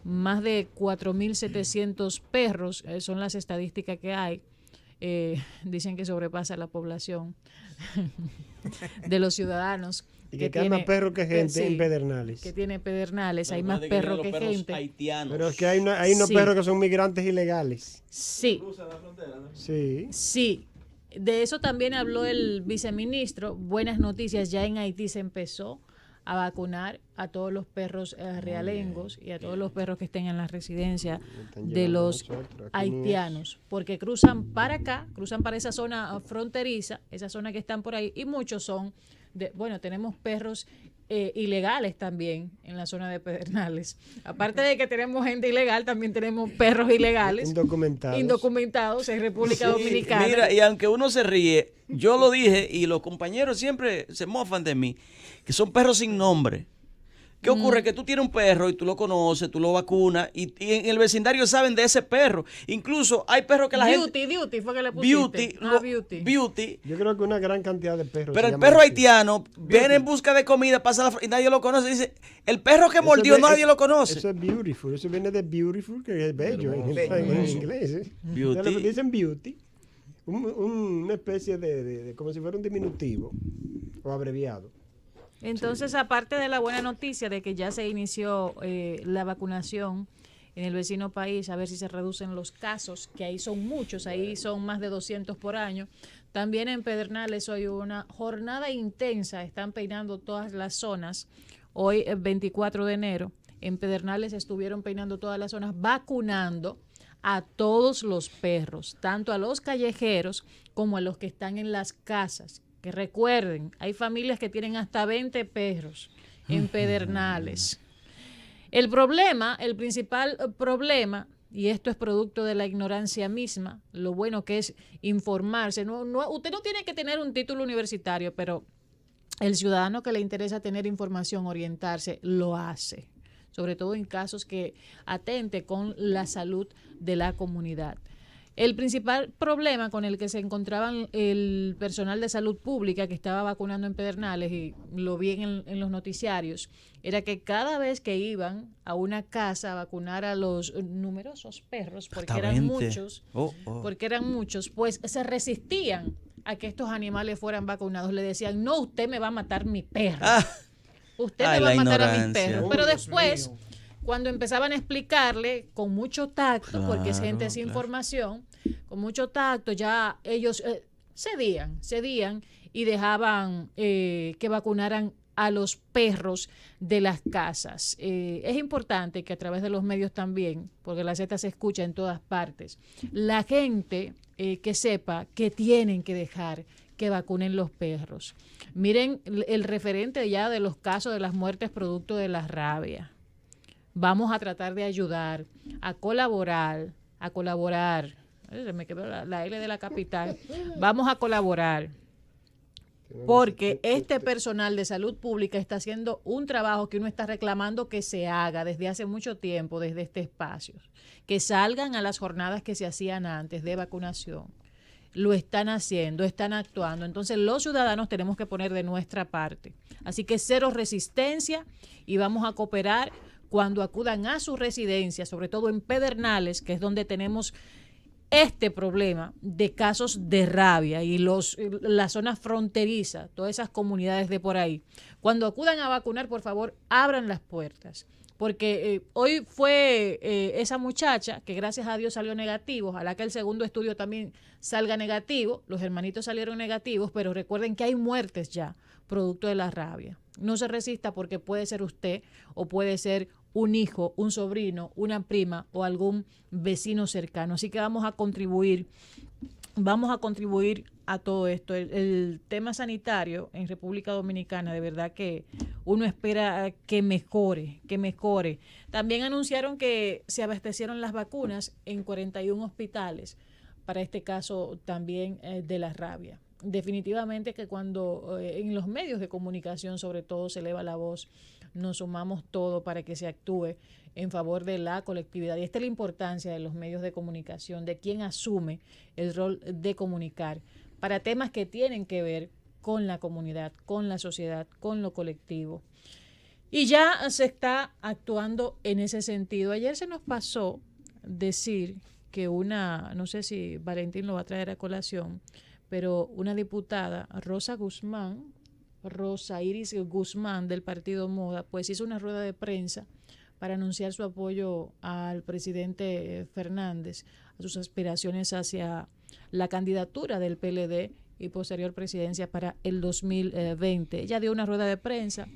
más de 4.700 perros, son las estadísticas que hay, dicen que sobrepasa la población de los ciudadanos Y que hay más perros que gente en Pedernales. Que tiene Pedernales, hay más perros que gente. Haitianos. Pero es que hay unos perros que son migrantes ilegales. Sí. Sí. Sí. De eso también habló el viceministro. Buenas noticias, ya en Haití se empezó a vacunar a todos los perros realengos y a todos los perros que estén en la residencia de los haitianos, porque cruzan para acá, cruzan para esa zona fronteriza, esa zona que están por ahí, y muchos son, tenemos perros ilegales también en la zona de Pedernales. Aparte de que tenemos gente ilegal, también tenemos perros ilegales. Indocumentados en República Dominicana. Mira, y aunque uno se ríe, yo lo dije y los compañeros siempre se mofan de mí, que son perros sin nombre. ¿Qué ocurre? Que tú tienes un perro y tú lo conoces, tú lo vacunas y en el vecindario saben de ese perro. Incluso hay perros que la gente... Beauty fue que le pusiste. Beauty. Yo creo que una gran cantidad de perros. Pero el perro haitiano viene en busca de comida, pasa y nadie lo conoce. Dice, el perro que mordió nadie lo conoce. Eso es beautiful. Eso viene de beautiful, que es bello en inglés. Beauty. Dicen beauty. Una especie de como si fuera un diminutivo o abreviado. Entonces, aparte de la buena noticia de que ya se inició la vacunación en el vecino país, a ver si se reducen los casos, que ahí son muchos, ahí son más de 200 por año. También en Pedernales hoy hubo una jornada intensa, están peinando todas las zonas. Hoy, el 24 de enero, en Pedernales estuvieron peinando todas las zonas, vacunando a todos los perros, tanto a los callejeros como a los que están en las casas. Que recuerden, hay familias que tienen hasta 20 perros en Pedernales. El principal problema, y esto es producto de la ignorancia misma, lo bueno que es informarse. Usted no tiene que tener un título universitario, pero el ciudadano que le interesa tener información, orientarse, lo hace. Sobre todo en casos que atente con la salud de la comunidad. El principal problema con el que se encontraban el personal de salud pública que estaba vacunando en Pedernales, y lo vi en los noticiarios, era que cada vez que iban a una casa a vacunar a los numerosos perros, porque eran muchos, pues se resistían a que estos animales fueran vacunados. Le decían, no, usted me va a matar mi perro. Usted me va a matar a mi perro. Pero después... Cuando empezaban a explicarle con mucho tacto, porque es gente sin formación, con mucho tacto, ya ellos cedían y dejaban que vacunaran a los perros de las casas. Es importante que a través de los medios también, porque la Z se escucha en todas partes, la gente que sepa que tienen que dejar que vacunen los perros. Miren el referente ya de los casos de las muertes producto de la rabia. Vamos a tratar de ayudar, a colaborar. Se me quedó la L de la capital. Vamos a colaborar. Porque este personal de salud pública está haciendo un trabajo que uno está reclamando que se haga desde hace mucho tiempo, desde este espacio. Que salgan a las jornadas que se hacían antes de vacunación. Lo están haciendo, están actuando. Entonces los ciudadanos tenemos que poner de nuestra parte. Así que cero resistencia y vamos a cooperar cuando acudan a su residencia, sobre todo en Pedernales, que es donde tenemos este problema de casos de rabia y la zona fronteriza, todas esas comunidades de por ahí. Cuando acudan a vacunar, por favor, abran las puertas. Porque hoy fue esa muchacha que gracias a Dios salió negativo, ojalá que el segundo estudio también salga negativo, los hermanitos salieron negativos, pero recuerden que hay muertes ya, producto de la rabia. No se resista porque puede ser usted o puede ser un hijo, un sobrino, una prima o algún vecino cercano. Así que vamos a contribuir a todo esto. El tema sanitario en República Dominicana, de verdad que uno espera que mejore. También anunciaron que se abastecieron las vacunas en 41 hospitales para este caso también de la rabia. Definitivamente que cuando en los medios de comunicación sobre todo se eleva la voz, nos sumamos todo para que se actúe en favor de la colectividad. Y esta es la importancia de los medios de comunicación, de quien asume el rol de comunicar para temas que tienen que ver con la comunidad, con la sociedad, con lo colectivo. Y ya se está actuando en ese sentido. Ayer se nos pasó decir que no sé si Valentín lo va a traer a colación, pero una diputada, Rosa Guzmán, Rosa Iris Guzmán del partido Moda, pues hizo una rueda de prensa para anunciar su apoyo al presidente Fernández, a sus aspiraciones hacia la candidatura del PLD y posterior presidencia para el 2020. Ella dio una rueda de prensa,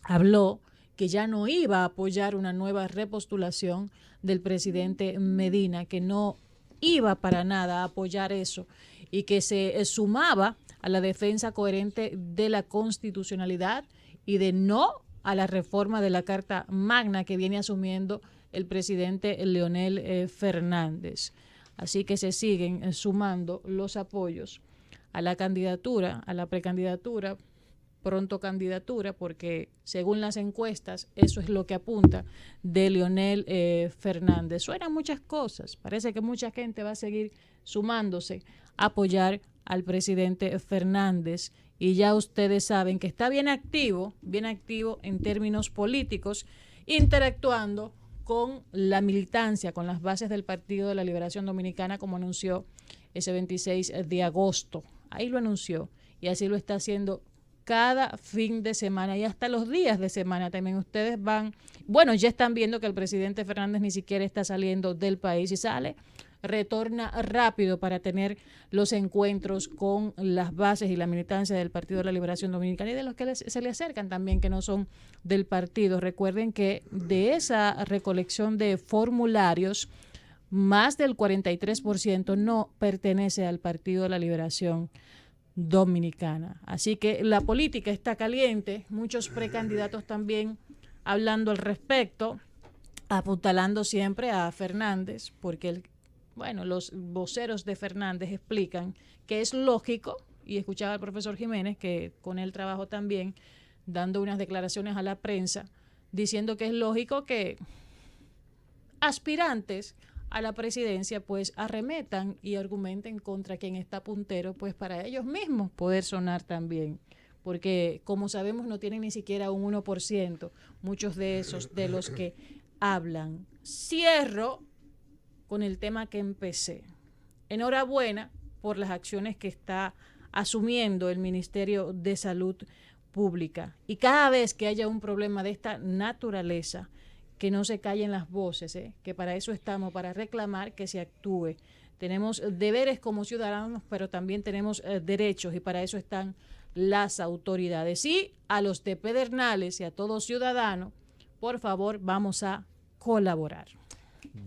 habló que ya no iba a apoyar una nueva repostulación del presidente Medina, que no iba para nada a apoyar eso y que se sumaba a la defensa coherente de la constitucionalidad y de no a la reforma de la Carta Magna que viene asumiendo el presidente Leonel Fernández. Así que se siguen sumando los apoyos a la candidatura, a la precandidatura, pronto candidatura, porque según las encuestas eso es lo que apunta de Leonel Fernández. Suenan muchas cosas, parece que mucha gente va a seguir sumándose a apoyar al presidente Fernández, y ya ustedes saben que está bien activo en términos políticos, interactuando con la militancia, con las bases del Partido de la Liberación Dominicana, como anunció ese 26 de agosto. Ahí lo anunció, y así lo está haciendo cada fin de semana y hasta los días de semana también. Ustedes ya están viendo que el presidente Fernández ni siquiera está saliendo del país, y sale, retorna rápido para tener los encuentros con las bases y la militancia del Partido de la Liberación Dominicana y de los que se le acercan también, que no son del partido. Recuerden que de esa recolección de formularios, más del 43% no pertenece al Partido de la Liberación Dominicana. Así que la política está caliente, muchos precandidatos también hablando al respecto, apuntalando siempre a Fernández, porque los voceros de Fernández explican que es lógico, y escuchaba al profesor Jiménez, que con él trabajo también, dando unas declaraciones a la prensa, diciendo que es lógico que aspirantes a la presidencia pues arremetan y argumenten contra quien está puntero, pues para ellos mismos poder sonar también, porque como sabemos no tienen ni siquiera un 1%, muchos de esos de los que hablan. Cierro con el tema que empecé. Enhorabuena por las acciones que está asumiendo el Ministerio de Salud Pública, y cada vez que haya un problema de esta naturaleza, que no se callen las voces, que para eso estamos, para reclamar que se actúe. Tenemos deberes como ciudadanos, pero también tenemos derechos, y para eso están las autoridades. Y a los de Pedernales y a todo ciudadano, por favor, vamos a colaborar.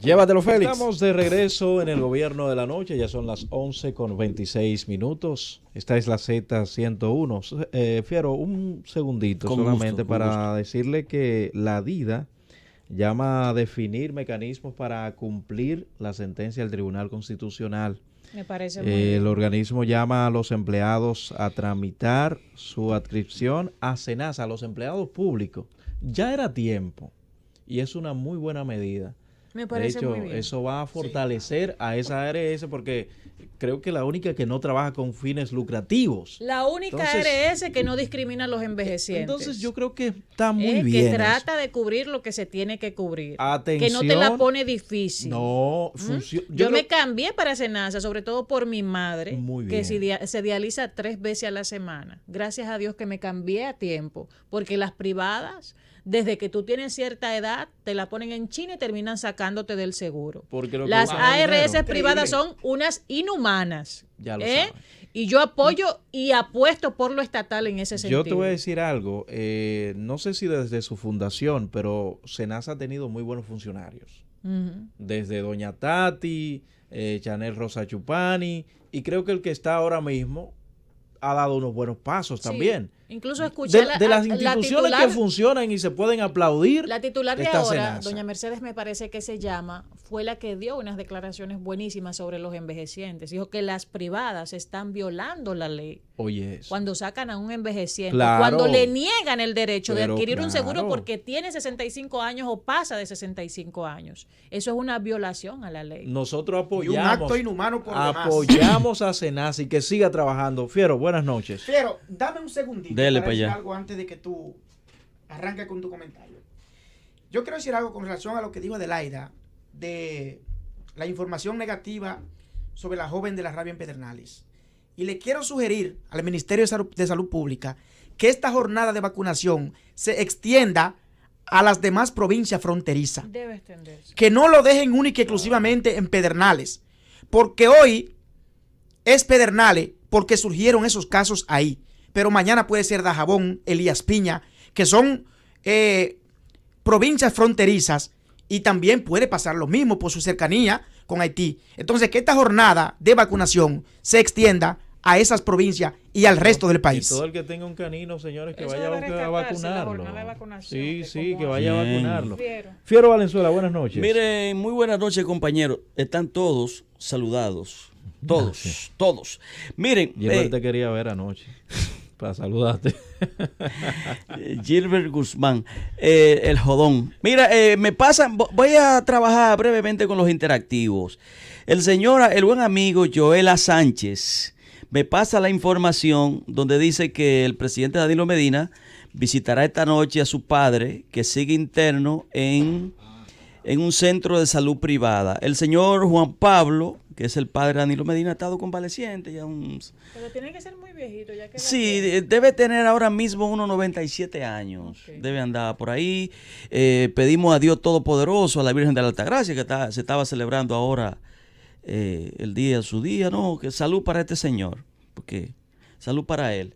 Llévatelo, Félix. Estamos de regreso en el Gobierno de la Noche, ya son las 11:26. Esta es la Z101. Fiero, un segundito con solamente gusto, para decirle que la DIDA llama a definir mecanismos para cumplir la sentencia del Tribunal Constitucional. Me parece muy bien. El organismo llama a los empleados a tramitar su adscripción a SENASA, a los empleados públicos. Ya era tiempo, y es una muy buena medida. Me parece de hecho, muy bien. Eso va a fortalecer a esa ARS, porque creo que la única que no trabaja con fines lucrativos. La única ARS que no discrimina a los envejecientes. Entonces yo creo que está muy bien. Que trata de cubrir lo que se tiene que cubrir. Atención. Que no te la pone difícil. No, funciona. Yo me cambié para SENASA, sobre todo por mi madre, muy que bien. se dializa 3 veces a la semana. Gracias a Dios que me cambié a tiempo, porque las privadas, desde que tú tienes cierta edad, te la ponen en China y terminan sacándote del seguro. Las ARS privadas son unas inhumanas. Ya lo saben. Y yo apoyo y apuesto por lo estatal en ese sentido. Yo te voy a decir algo. No sé si desde su fundación, pero SENASA ha tenido muy buenos funcionarios. Desde doña Tati, Chanel Rosa Chupani, y creo que el que está ahora mismo ha dado unos buenos pasos también. Incluso escuché de las instituciones que funcionan y se pueden aplaudir. La titular de está ahora, SENASA. doña Mercedes me parece que se llama, fue la que dio unas declaraciones buenísimas sobre los envejecientes. Dijo que las privadas están violando la ley. Oye, eso. Cuando sacan a un envejeciente, Claro. cuando le niegan el derecho de Pero adquirir un seguro claro. porque tiene 65 años o pasa de 65 años. Eso es una violación a la ley. Nosotros Y un acto inhumano por demás. apoyamos a SENASA y que siga trabajando. Fiero, buenas noches. Fiero, dame un segundito Dele para pa' decir allá. algo antes de que tú arranques con tu comentario. Yo quiero decir algo con relación a lo que dijo Adelaida de la información negativa sobre la joven de la rabia en Pedernales. Y le quiero sugerir al Ministerio de Salud Pública que esta jornada de vacunación se extienda a las demás provincias fronterizas. Debe extenderse. Que no lo dejen única y exclusivamente en Pedernales. Porque hoy es Pedernales porque surgieron esos casos ahí. Pero mañana puede ser Dajabón, Elías Piña, que son provincias fronterizas, y también puede pasar lo mismo por su cercanía con Haití. Entonces, que esta jornada de vacunación se extienda a esas provincias y al resto del país. Y todo el que tenga un canino, señores, que Eso vaya a vacunarlo. Sí, que vaya a vacunarlo. Fiero Valenzuela, buenas noches. Miren, muy buenas noches, compañeros. Están todos saludados. Todos. Miren. Gilbert te quería ver anoche para saludarte. Gilbert Guzmán, el jodón. Mira, me pasan, voy a trabajar brevemente con los interactivos. El buen amigo Joela Sánchez me pasa la información donde dice que el presidente Danilo Medina visitará esta noche a su padre, que sigue interno en un centro de salud privada. El señor Juan Pablo, que es el padre de Danilo Medina, ha estado convaleciente. Pero tiene que ser muy viejito. Ya que sí, debe tener ahora mismo unos 97 años. Okay. Debe andar por ahí. Pedimos a Dios Todopoderoso, a la Virgen de la Altagracia, que se estaba celebrando ahora su día, ¿no? Que salud para este señor, porque salud para él.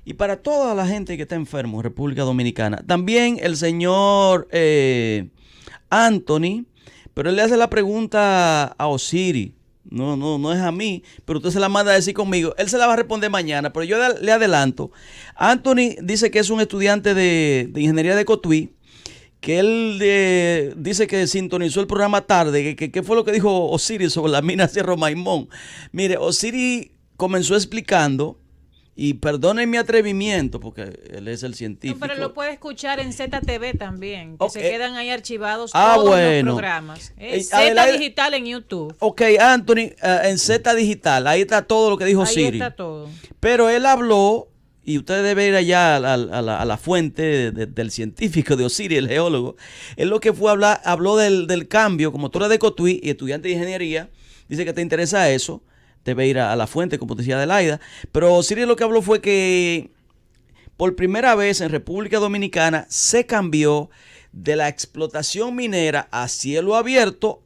Y para toda la gente que está enfermo en República Dominicana. También el señor Anthony, pero él le hace la pregunta a Osiris. No es a mí, pero usted se la manda a decir conmigo. Él se la va a responder mañana, pero yo le adelanto. Anthony dice que es un estudiante de ingeniería de Cotuí, que él dice que sintonizó el programa tarde. ¿Qué fue lo que dijo Osiris sobre la mina Cerro Maimón? Mire, Osiris comenzó explicando, y perdonen mi atrevimiento, porque él es el científico. No, pero lo puede escuchar en ZTV también, que se quedan ahí archivados todos los programas. Z Digital en YouTube. Ok, Anthony, en Z Digital, ahí está todo lo que dijo Osiris. Ahí está todo. Pero él habló, y usted debe ir allá a la fuente del científico de Osiris, el geólogo. Él lo que fue a hablar, habló del cambio, como tú eres de Cotuí y estudiante de ingeniería, dice que te interesa eso. Debe ir a la fuente, como decía Adelaida. Pero Osiris lo que habló fue que por primera vez en República Dominicana se cambió de la explotación minera a cielo abierto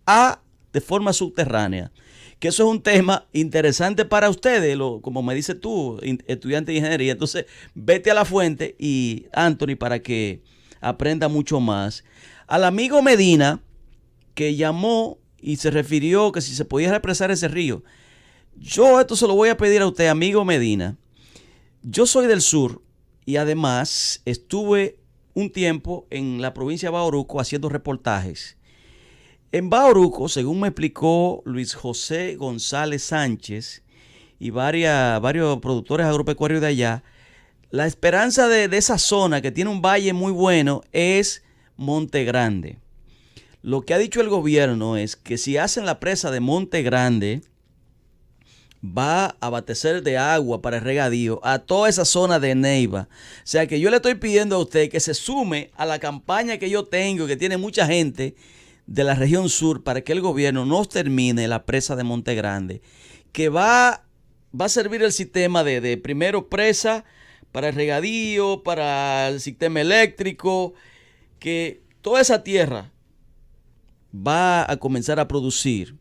de forma subterránea. Que eso es un tema interesante para ustedes, como me dices tú, estudiante de ingeniería. Entonces, vete a la fuente y Anthony para que aprenda mucho más. Al amigo Medina, que llamó y se refirió que si se podía represar ese río. Yo esto se lo voy a pedir a usted, amigo Medina. Yo soy del sur y además estuve un tiempo en la provincia de Bauruco haciendo reportajes. En Bauruco, según me explicó Luis José González Sánchez y varios productores agropecuarios de allá, la esperanza de esa zona que tiene un valle muy bueno es Monte Grande. Lo que ha dicho el gobierno es que si hacen la presa de Monte Grande, va a abastecer de agua para el regadío a toda esa zona de Neiva. O sea que yo le estoy pidiendo a usted que se sume a la campaña que yo tengo, que tiene mucha gente de la región sur, para que el gobierno nos termine la presa de Monte Grande, que va a servir el sistema de primero presa para el regadío, para el sistema eléctrico, que toda esa tierra va a comenzar a producir.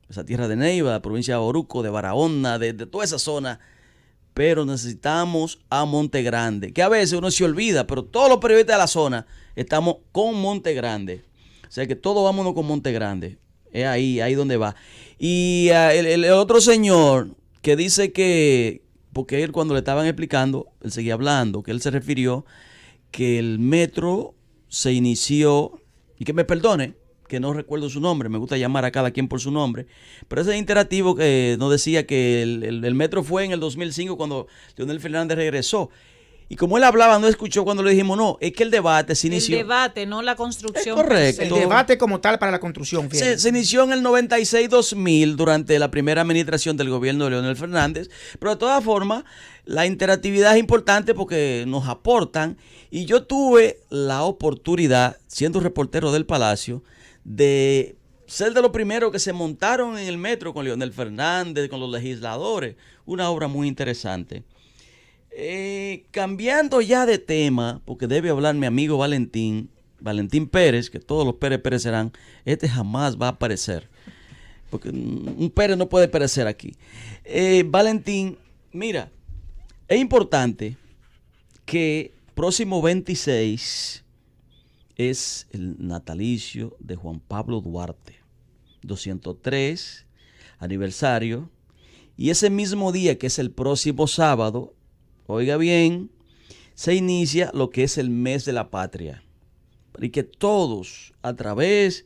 Esa tierra de Neiva, la provincia de Bauruco, de Barahona, de toda esa zona. Pero necesitamos a Monte Grande, que a veces uno se olvida, pero todos los periodistas de la zona estamos con Monte Grande. O sea que todos vámonos con Monte Grande. Es ahí donde va. Y el otro señor que dice que, porque él cuando le estaban explicando, él seguía hablando, que él se refirió que el metro se inició, y que me perdone, que no recuerdo su nombre, me gusta llamar a cada quien por su nombre, pero ese interactivo que nos decía que el metro fue en el 2005 cuando Leonel Fernández regresó. Y como él hablaba, no escuchó cuando le dijimos, no, es que el debate se inició. El debate, no la construcción. Es correcto. El debate como tal para la construcción. Se inició en el 96-2000 durante la primera administración del gobierno de Leonel Fernández, pero de todas formas, la interactividad es importante porque nos aportan. Y yo tuve la oportunidad, siendo reportero del Palacio, de ser de los primeros que se montaron en el metro con Leonel Fernández, con los legisladores. Una obra muy interesante. Cambiando ya de tema, porque debe hablar mi amigo Valentín Pérez, que todos los Pérez serán, este jamás va a aparecer, porque un Pérez no puede perecer aquí. Valentín, mira, es importante que próximo 26 es el natalicio de Juan Pablo Duarte, 203 aniversario, y ese mismo día, que es el próximo sábado, oiga bien, se inicia lo que es el mes de la patria. Y que todos, a través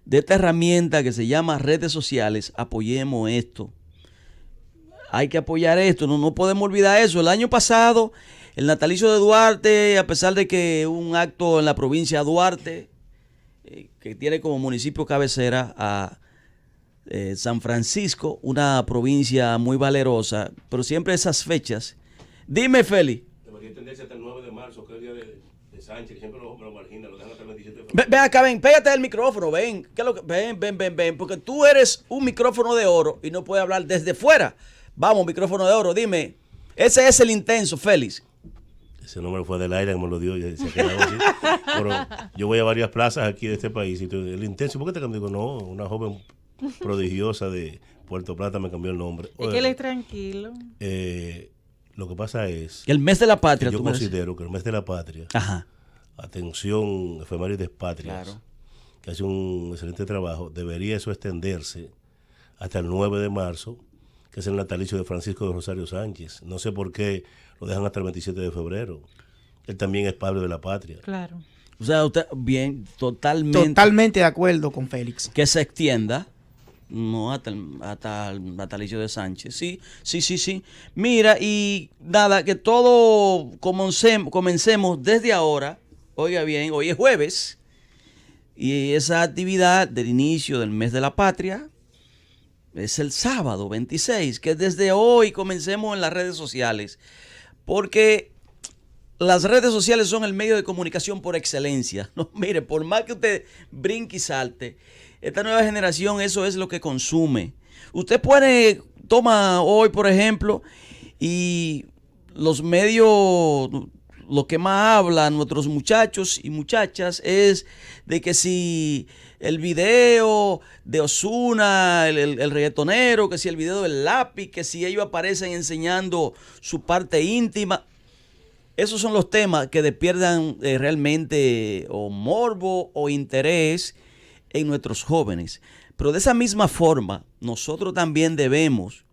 de esta herramienta que se llama redes sociales, apoyemos esto. Hay que apoyar esto, no podemos olvidar eso. El año pasado, el natalicio de Duarte, a pesar de que un acto en la provincia de Duarte, que tiene como municipio cabecera a San Francisco, una provincia muy valerosa, pero siempre esas fechas. Dime, Feli. Debería extenderse hasta el 9 de marzo, que es el día de Sánchez, que siempre lo margina, lo dejan hasta el 27 de febrero. Ven acá, ven, pégate el micrófono, ven. ¿Qué es lo que? Ven, porque tú eres un micrófono de oro y no puedes hablar desde fuera. Vamos, micrófono de oro, dime. Ese es el intenso, Félix. Ese nombre fue del aire que me lo dio y se ha quedado así. Pero yo voy a varias plazas aquí de este país y el intenso, ¿por qué te cambió? Digo, no, una joven prodigiosa de Puerto Plata me cambió el nombre. Es que él es tranquilo. Lo que pasa es... El mes de la patria. Yo considero que el mes de la patria, ajá, atención, efemérides patrias, claro, que hace un excelente trabajo, debería eso extenderse hasta el 9 de marzo, que es el natalicio de Francisco de Rosario Sánchez. No sé por qué lo dejan hasta el 27 de febrero. Él también es padre de la patria. Claro. O sea, usted, bien, totalmente de acuerdo con Félix. Que se extienda. No, hasta el natalicio de Sánchez. Sí. Mira, y nada, que todo comencemos desde ahora. Oiga bien, hoy es jueves. Y esa actividad del inicio del mes de la patria es el sábado 26. Que desde hoy comencemos en las redes sociales. Porque las redes sociales son el medio de comunicación por excelencia. No, mire, por más que usted brinque y salte, esta nueva generación, eso es lo que consume. Usted toma hoy, por ejemplo, y los medios, lo que más hablan nuestros muchachos y muchachas es de que si el video de Ozuna, el reggaetonero, que si el video del Lápiz, que si ellos aparecen enseñando su parte íntima. Esos son los temas que despiertan realmente o morbo o interés en nuestros jóvenes. Pero de esa misma forma, nosotros también debemos,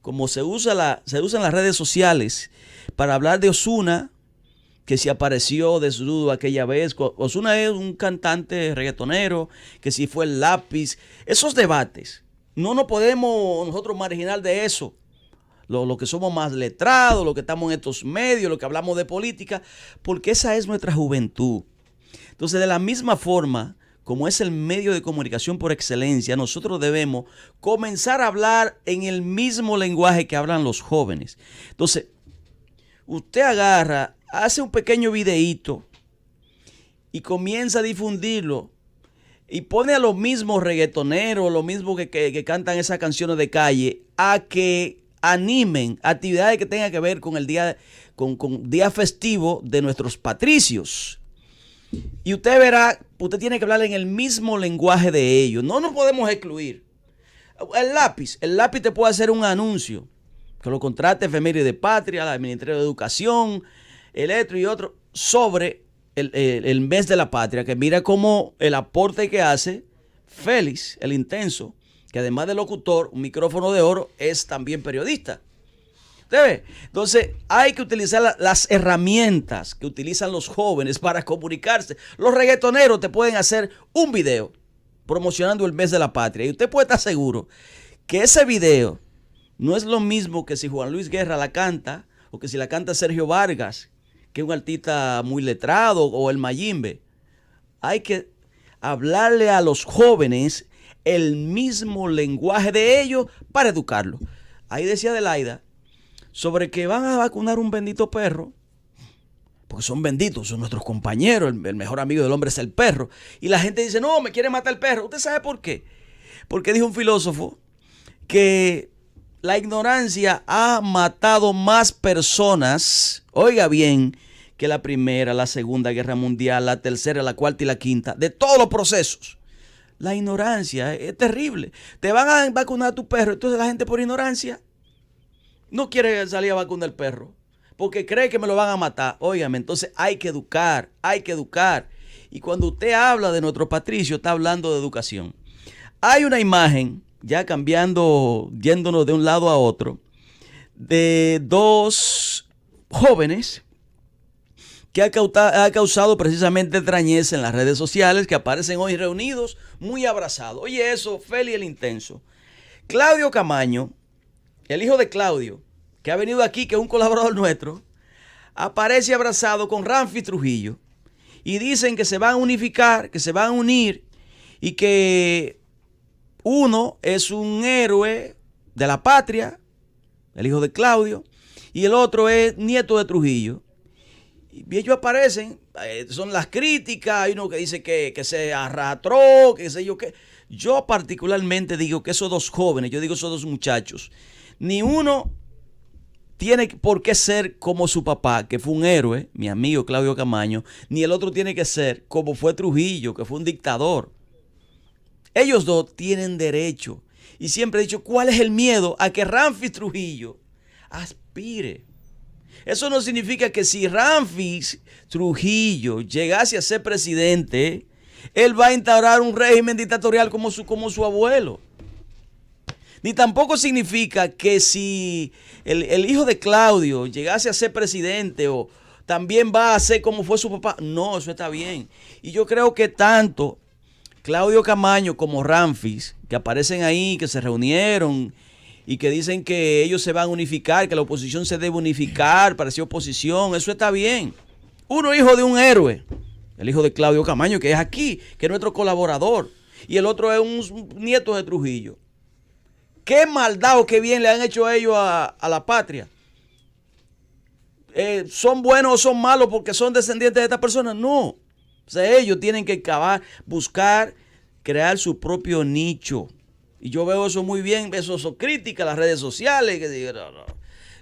como se usan las redes sociales para hablar de Ozuna, que si apareció desnudo aquella vez. Ozuna es un cantante reggaetonero, que si fue el Lápiz. Esos debates, no nos podemos nosotros marginar de eso. Los que somos más letrados, los que estamos en estos medios, los que hablamos de política, porque esa es nuestra juventud. Entonces, de la misma forma, como es el medio de comunicación por excelencia, nosotros debemos comenzar a hablar en el mismo lenguaje que hablan los jóvenes. Entonces, usted agarra, hace un pequeño videíto y comienza a difundirlo y pone a los mismos reggaetoneros, los mismos que cantan esas canciones de calle, a que animen actividades que tengan que ver con el día, con día festivo de nuestros patricios. Y usted verá, usted tiene que hablar en el mismo lenguaje de ellos. No nos podemos excluir. El lápiz te puede hacer un anuncio, que lo contrate Efemérides de Patria, el Ministerio de Educación, el otro y otro, sobre el mes de la patria, que mira cómo el aporte que hace Félix, el intenso, que además de locutor, un micrófono de oro, es también periodista. ¿Usted ve? Entonces, hay que utilizar las herramientas que utilizan los jóvenes para comunicarse. Los reggaetoneros te pueden hacer un video promocionando el mes de la patria. Y usted puede estar seguro que ese video no es lo mismo que si Juan Luis Guerra la canta, o que si la canta Sergio Vargas, que es un artista muy letrado, o el Mayimbe. Hay que hablarle a los jóvenes el mismo lenguaje de ellos para educarlos. Ahí decía Adelaida sobre que van a vacunar un bendito perro, porque son benditos, son nuestros compañeros, el mejor amigo del hombre es el perro, y la gente dice, no, me quiere matar el perro. ¿Usted sabe por qué? Porque dijo un filósofo que la ignorancia ha matado más personas, oiga bien, que la Primera, la Segunda Guerra Mundial, la Tercera, la Cuarta y la Quinta, de todos los procesos. La ignorancia es terrible. Te van a vacunar a tu perro, entonces la gente por ignorancia no quiere salir a vacunar al perro, porque cree que me lo van a matar. Óigame, entonces hay que educar, hay que educar. Y cuando usted habla de nuestro patricio, está hablando de educación. Hay una imagen, ya cambiando, yéndonos de un lado a otro, de dos jóvenes que ha causado precisamente extrañeza en las redes sociales, que aparecen hoy reunidos, muy abrazados. Oye eso, Feli el Intenso. Claudio Camaño, el hijo de Claudio, que ha venido aquí, que es un colaborador nuestro, aparece abrazado con Ramfi Trujillo. Y dicen que se van a unificar, que se van a unir, y que uno es un héroe de la patria, el hijo de Claudio, y el otro es nieto de Trujillo. Y ellos aparecen, son las críticas, hay uno que dice que se arrastró, que sé yo qué. Yo particularmente digo que esos dos jóvenes, yo digo esos dos muchachos, ni uno tiene por qué ser como su papá, que fue un héroe, mi amigo Claudio Camaño, ni el otro tiene que ser como fue Trujillo, que fue un dictador. Ellos dos tienen derecho. Y siempre he dicho, ¿cuál es el miedo a que Ramfi Trujillo aspire? Eso no significa que si Ramfi Trujillo llegase a ser presidente, él va a instaurar un régimen dictatorial como su abuelo. Ni tampoco significa que si el hijo de Claudio llegase a ser presidente o también va a ser como fue su papá. No, eso está bien. Y yo creo que tanto Claudio Camaño como Ramfis, que aparecen ahí, que se reunieron y que dicen que ellos se van a unificar, que la oposición se debe unificar para ser oposición, eso está bien. Uno hijo de un héroe, el hijo de Claudio Camaño, que es aquí, que es nuestro colaborador, y el otro es un nieto de Trujillo. ¿Qué maldad o qué bien le han hecho a ellos a la patria? ¿Son buenos o son malos porque son descendientes de esta persona? No. O sea, ellos tienen que buscar, crear su propio nicho. Y yo veo eso muy bien, eso crítica a las redes sociales, que digan, no.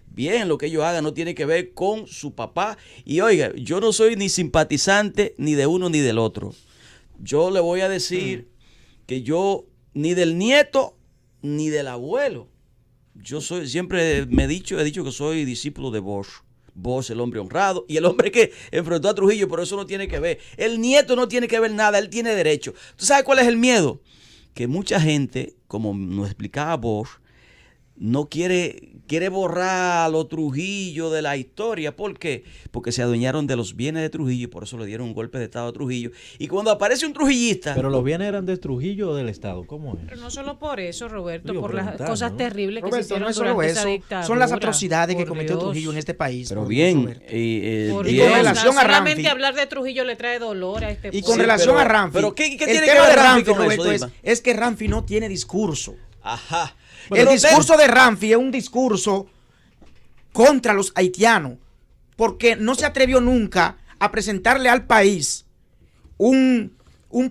Bien, lo que ellos hagan no tiene que ver con su papá. Y oiga, yo no soy ni simpatizante ni de uno ni del otro. Yo le voy a decir que yo ni del nieto ni del abuelo. Yo siempre he dicho que soy discípulo de Bosch. Bosch, el hombre honrado, y el hombre que enfrentó a Trujillo, pero eso no tiene que ver. El nieto no tiene que ver nada, él tiene derecho. ¿Tú sabes cuál es el miedo? Que mucha gente, como nos explicaba Bosch, no quiere borrar a los Trujillo de la historia. ¿Por qué? Porque se adueñaron de los bienes de Trujillo y por eso le dieron un golpe de estado a Trujillo. Y cuando aparece un trujillista... Pero los bienes eran de Trujillo o del Estado, ¿cómo es? Pero no solo por eso, Roberto, por las cosas terribles que Roberto, se hicieron no es solo durante eso, esa dictadura. son las atrocidades que cometió Trujillo en este país. Pero bien, bien. Con relación a solamente Ramfi, hablar de Trujillo le trae dolor a este y pueblo. con relación a Ramfi, pero ¿qué el tiene que tema ver de Ramfi Ramfi, con Roberto, eso? es que Ramfi no tiene discurso. Ajá. El discurso de Ramfi es un discurso contra los haitianos, porque no se atrevió nunca a presentarle al país un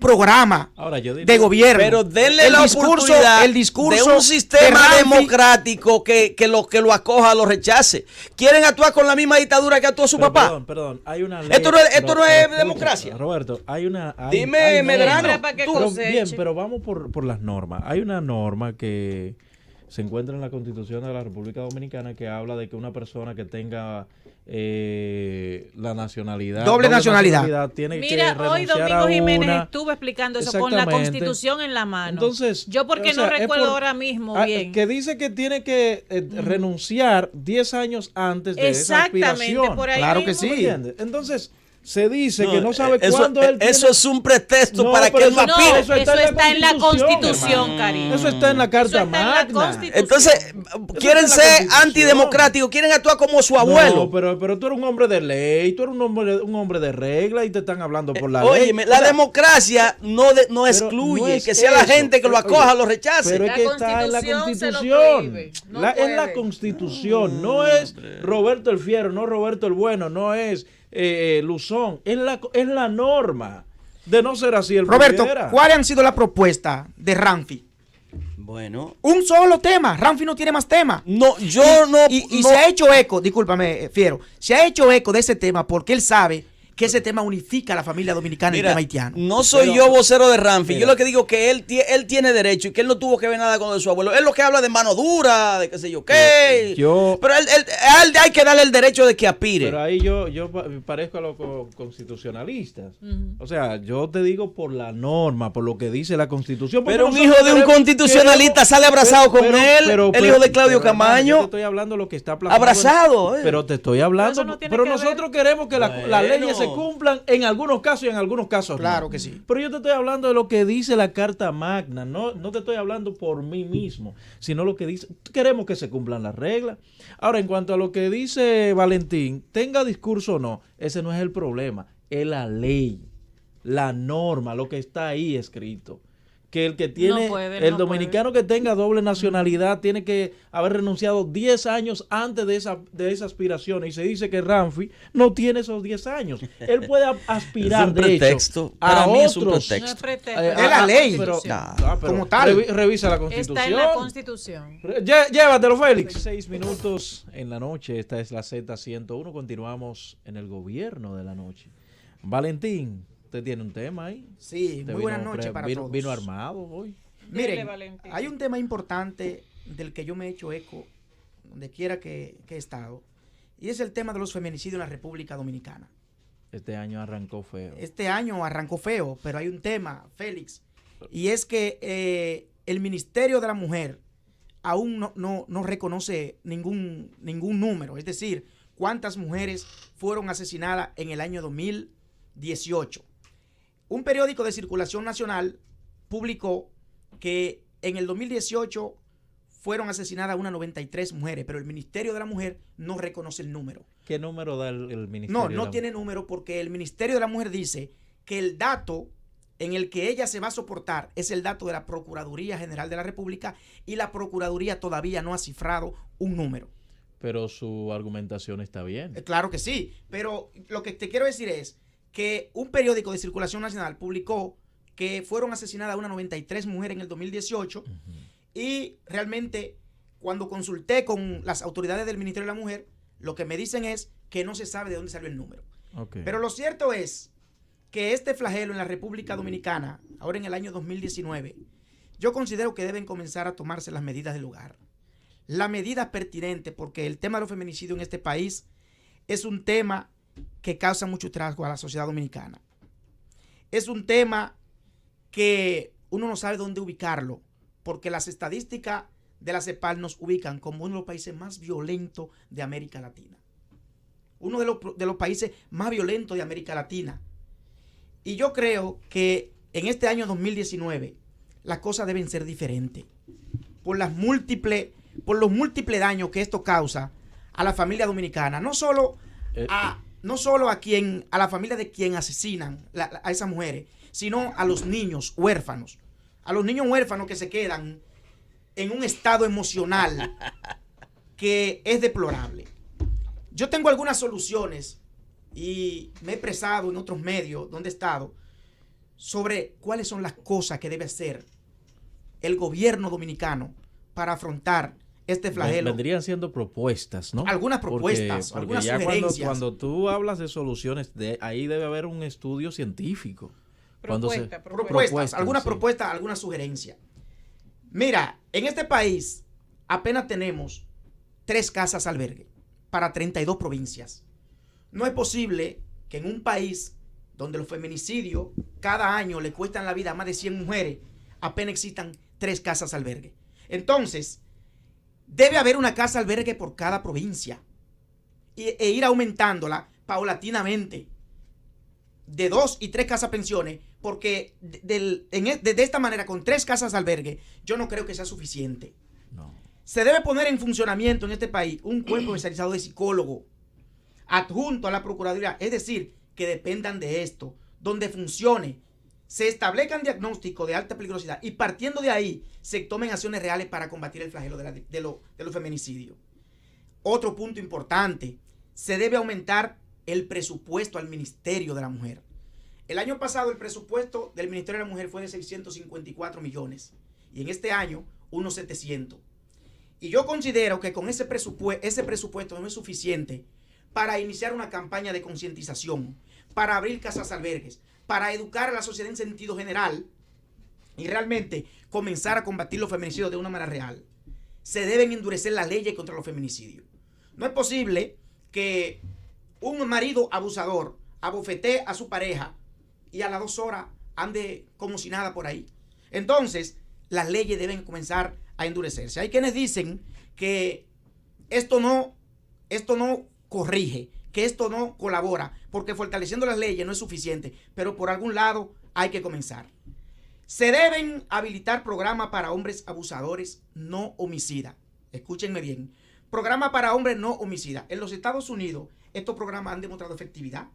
programa de gobierno. Pero denle la oportunidad el discurso de un sistema de Ramfi, democrático que lo acoja, lo rechace. ¿Quieren actuar con la misma dictadura que actuó su papá? Perdón, hay una ley. Esto no es democracia. Roberto, Dime, Medrano. Bien, pero vamos por las normas. Hay una norma que se encuentra en la Constitución de la República Dominicana que habla de que una persona que tenga la nacionalidad, doble nacionalidad tiene Mira, que hoy renunciar Domingo a Jiménez una. estuvo explicando eso con la Constitución en la mano. Entonces, yo porque no recuerdo ahora mismo bien. Que dice que tiene que renunciar 10 años antes de esa aspiración. Por ahí claro mismo. que sí. Entonces, se dice que no sabe cuándo él tiene... Eso es un pretexto para que él no aspire. Eso está en la Constitución, cariño. Eso está en la Carta Magna. Entonces, quieren ser antidemocráticos, quieren actuar como su abuelo. No, pero tú eres un hombre de ley, tú eres un hombre de regla y te están hablando por la ley. Óyeme, la democracia no excluye que sea la gente que lo acoja, lo rechace. Pero es que está en la Constitución. Es la Constitución, no es Roberto el Fiero, no Roberto el Bueno, no es Luzón, es la norma. De no ser así, el Roberto, pudiera. ¿cuáles han sido las propuestas de Ramfi Bueno. Un solo tema. Ramfi no tiene más temas. No, yo y se ha hecho eco, discúlpame, Fiero, se ha hecho eco de ese tema porque él sabe que ese tema unifica a la familia dominicana y el tema haitiano. No soy yo vocero de Ramfi. Yo lo que digo es que él tiene derecho y que él no tuvo que ver nada con lo de su abuelo. Él lo que habla de mano dura, de qué sé yo qué. Pero él hay que darle el derecho de que aspire. Pero ahí yo parezco a los constitucionalistas. O sea, yo te digo por la norma, por lo que dice la Constitución. Pero un hijo de un constitucionalista sale abrazado con él, el hijo de Claudio Camaño. Yo te estoy hablando de lo que está plasmado. Abrazado. Pero te estoy hablando. Pero nosotros queremos que las leyes se cumplan en algunos casos y en algunos casos claro que sí. Pero yo te estoy hablando de lo que dice la Carta Magna, no te estoy hablando por mí mismo, sino lo que dice, queremos que se cumplan las reglas. Ahora, en cuanto a lo que dice Valentín, tenga discurso o no, ese no es el problema, es la ley, la norma, lo que está ahí escrito. Que el que tiene, el dominicano que tenga doble nacionalidad tiene que haber renunciado 10 años antes de esa aspiración. Y se dice que Ramfi no tiene esos 10 años. Él puede aspirar, es un pretexto. Para mí es un pretexto. No es pretexto. Es la ley. Pero como tal. Revisa la Constitución. Está en la Constitución. Llévatelo, Félix. 6 minutos en la noche. Esta es la Z101. Continuamos en el gobierno de la noche. Valentín. ¿Usted tiene un tema ahí? Sí, muy buenas noches para todos. ¿Vino armado hoy? Miren, hay un tema importante del que yo me he hecho eco, donde quiera que he estado, y es el tema de los feminicidios en la República Dominicana. Este año arrancó feo. Pero hay un tema, Félix, y es que el Ministerio de la Mujer aún no reconoce ningún número, es decir, cuántas mujeres fueron asesinadas en el año 2018. Un periódico de circulación nacional publicó que en el 2018 fueron asesinadas unas 93 mujeres, pero el Ministerio de la Mujer no reconoce el número. ¿Qué número da el Ministerio? No tiene número porque el Ministerio de la Mujer dice que el dato en el que ella se va a soportar es el dato de la Procuraduría General de la República y la Procuraduría todavía no ha cifrado un número. Pero su argumentación está bien. Claro que sí, pero lo que te quiero decir es que un periódico de circulación nacional publicó que fueron asesinadas unas 93 mujeres en el 2018 y realmente cuando consulté con las autoridades del Ministerio de la Mujer, lo que me dicen es que no se sabe de dónde salió el número. Okay. Pero lo cierto es que este flagelo en la República Dominicana, ahora en el año 2019, yo considero que deben comenzar a tomarse las medidas del lugar. Las medidas pertinentes, porque el tema de los feminicidios en este país es un tema que causa mucho trasgo a la sociedad dominicana. Es un tema que uno no sabe dónde ubicarlo, porque las estadísticas de la CEPAL nos ubican como uno de los países más violentos de América Latina. Uno de los países más violentos de América Latina. Y yo creo que en este año 2019 las cosas deben ser diferentes por los múltiples daños que esto causa a la familia dominicana, no solo a la familia de quien asesinan a esas mujeres, sino a los niños huérfanos. A los niños huérfanos que se quedan en un estado emocional que es deplorable. Yo tengo algunas soluciones y me he expresado en otros medios donde he estado sobre cuáles son las cosas que debe hacer el gobierno dominicano para afrontar este flagelo. Vendrían siendo propuestas, ¿no? Algunas propuestas, porque algunas ya sugerencias. Cuando tú hablas de soluciones, ahí debe haber un estudio científico. Propuestas, algunas sí. Propuestas, algunas sugerencias. Mira, en este país apenas tenemos 3 casas albergue para 32 provincias. No es posible que en un país donde los feminicidios cada año le cuestan la vida a más de 100 mujeres, apenas existan 3 casas albergue. Entonces, debe haber una casa albergue por cada provincia e ir aumentándola paulatinamente de 2 y 3 casas pensiones, porque de esta manera, con 3 casas albergue, yo no creo que sea suficiente. No. Se debe poner en funcionamiento en este país un cuerpo especializado de psicólogo adjunto a la Procuraduría, es decir, que dependan de esto, donde funcione, se establezcan diagnósticos de alta peligrosidad y partiendo de ahí se tomen acciones reales para combatir el flagelo de los feminicidios. Otro punto importante, se debe aumentar el presupuesto al Ministerio de la Mujer. El año pasado el presupuesto del Ministerio de la Mujer fue de 654 millones y en este año unos 700. Y yo considero que con ese presupuesto no es suficiente para iniciar una campaña de concientización, para abrir casas albergues, para educar a la sociedad en sentido general y realmente comenzar a combatir los feminicidios de una manera real. Se deben endurecer las leyes contra los feminicidios. No es posible que un marido abusador abofetee a su pareja y a las 2 horas ande como si nada por ahí. Entonces, las leyes deben comenzar a endurecerse. Hay quienes dicen que esto no corrige, que esto no colabora, porque fortaleciendo las leyes no es suficiente, pero por algún lado hay que comenzar. Se deben habilitar programas para hombres abusadores no homicidas. Escúchenme bien. Programa para hombres no homicidas. En los Estados Unidos, estos programas han demostrado efectividad,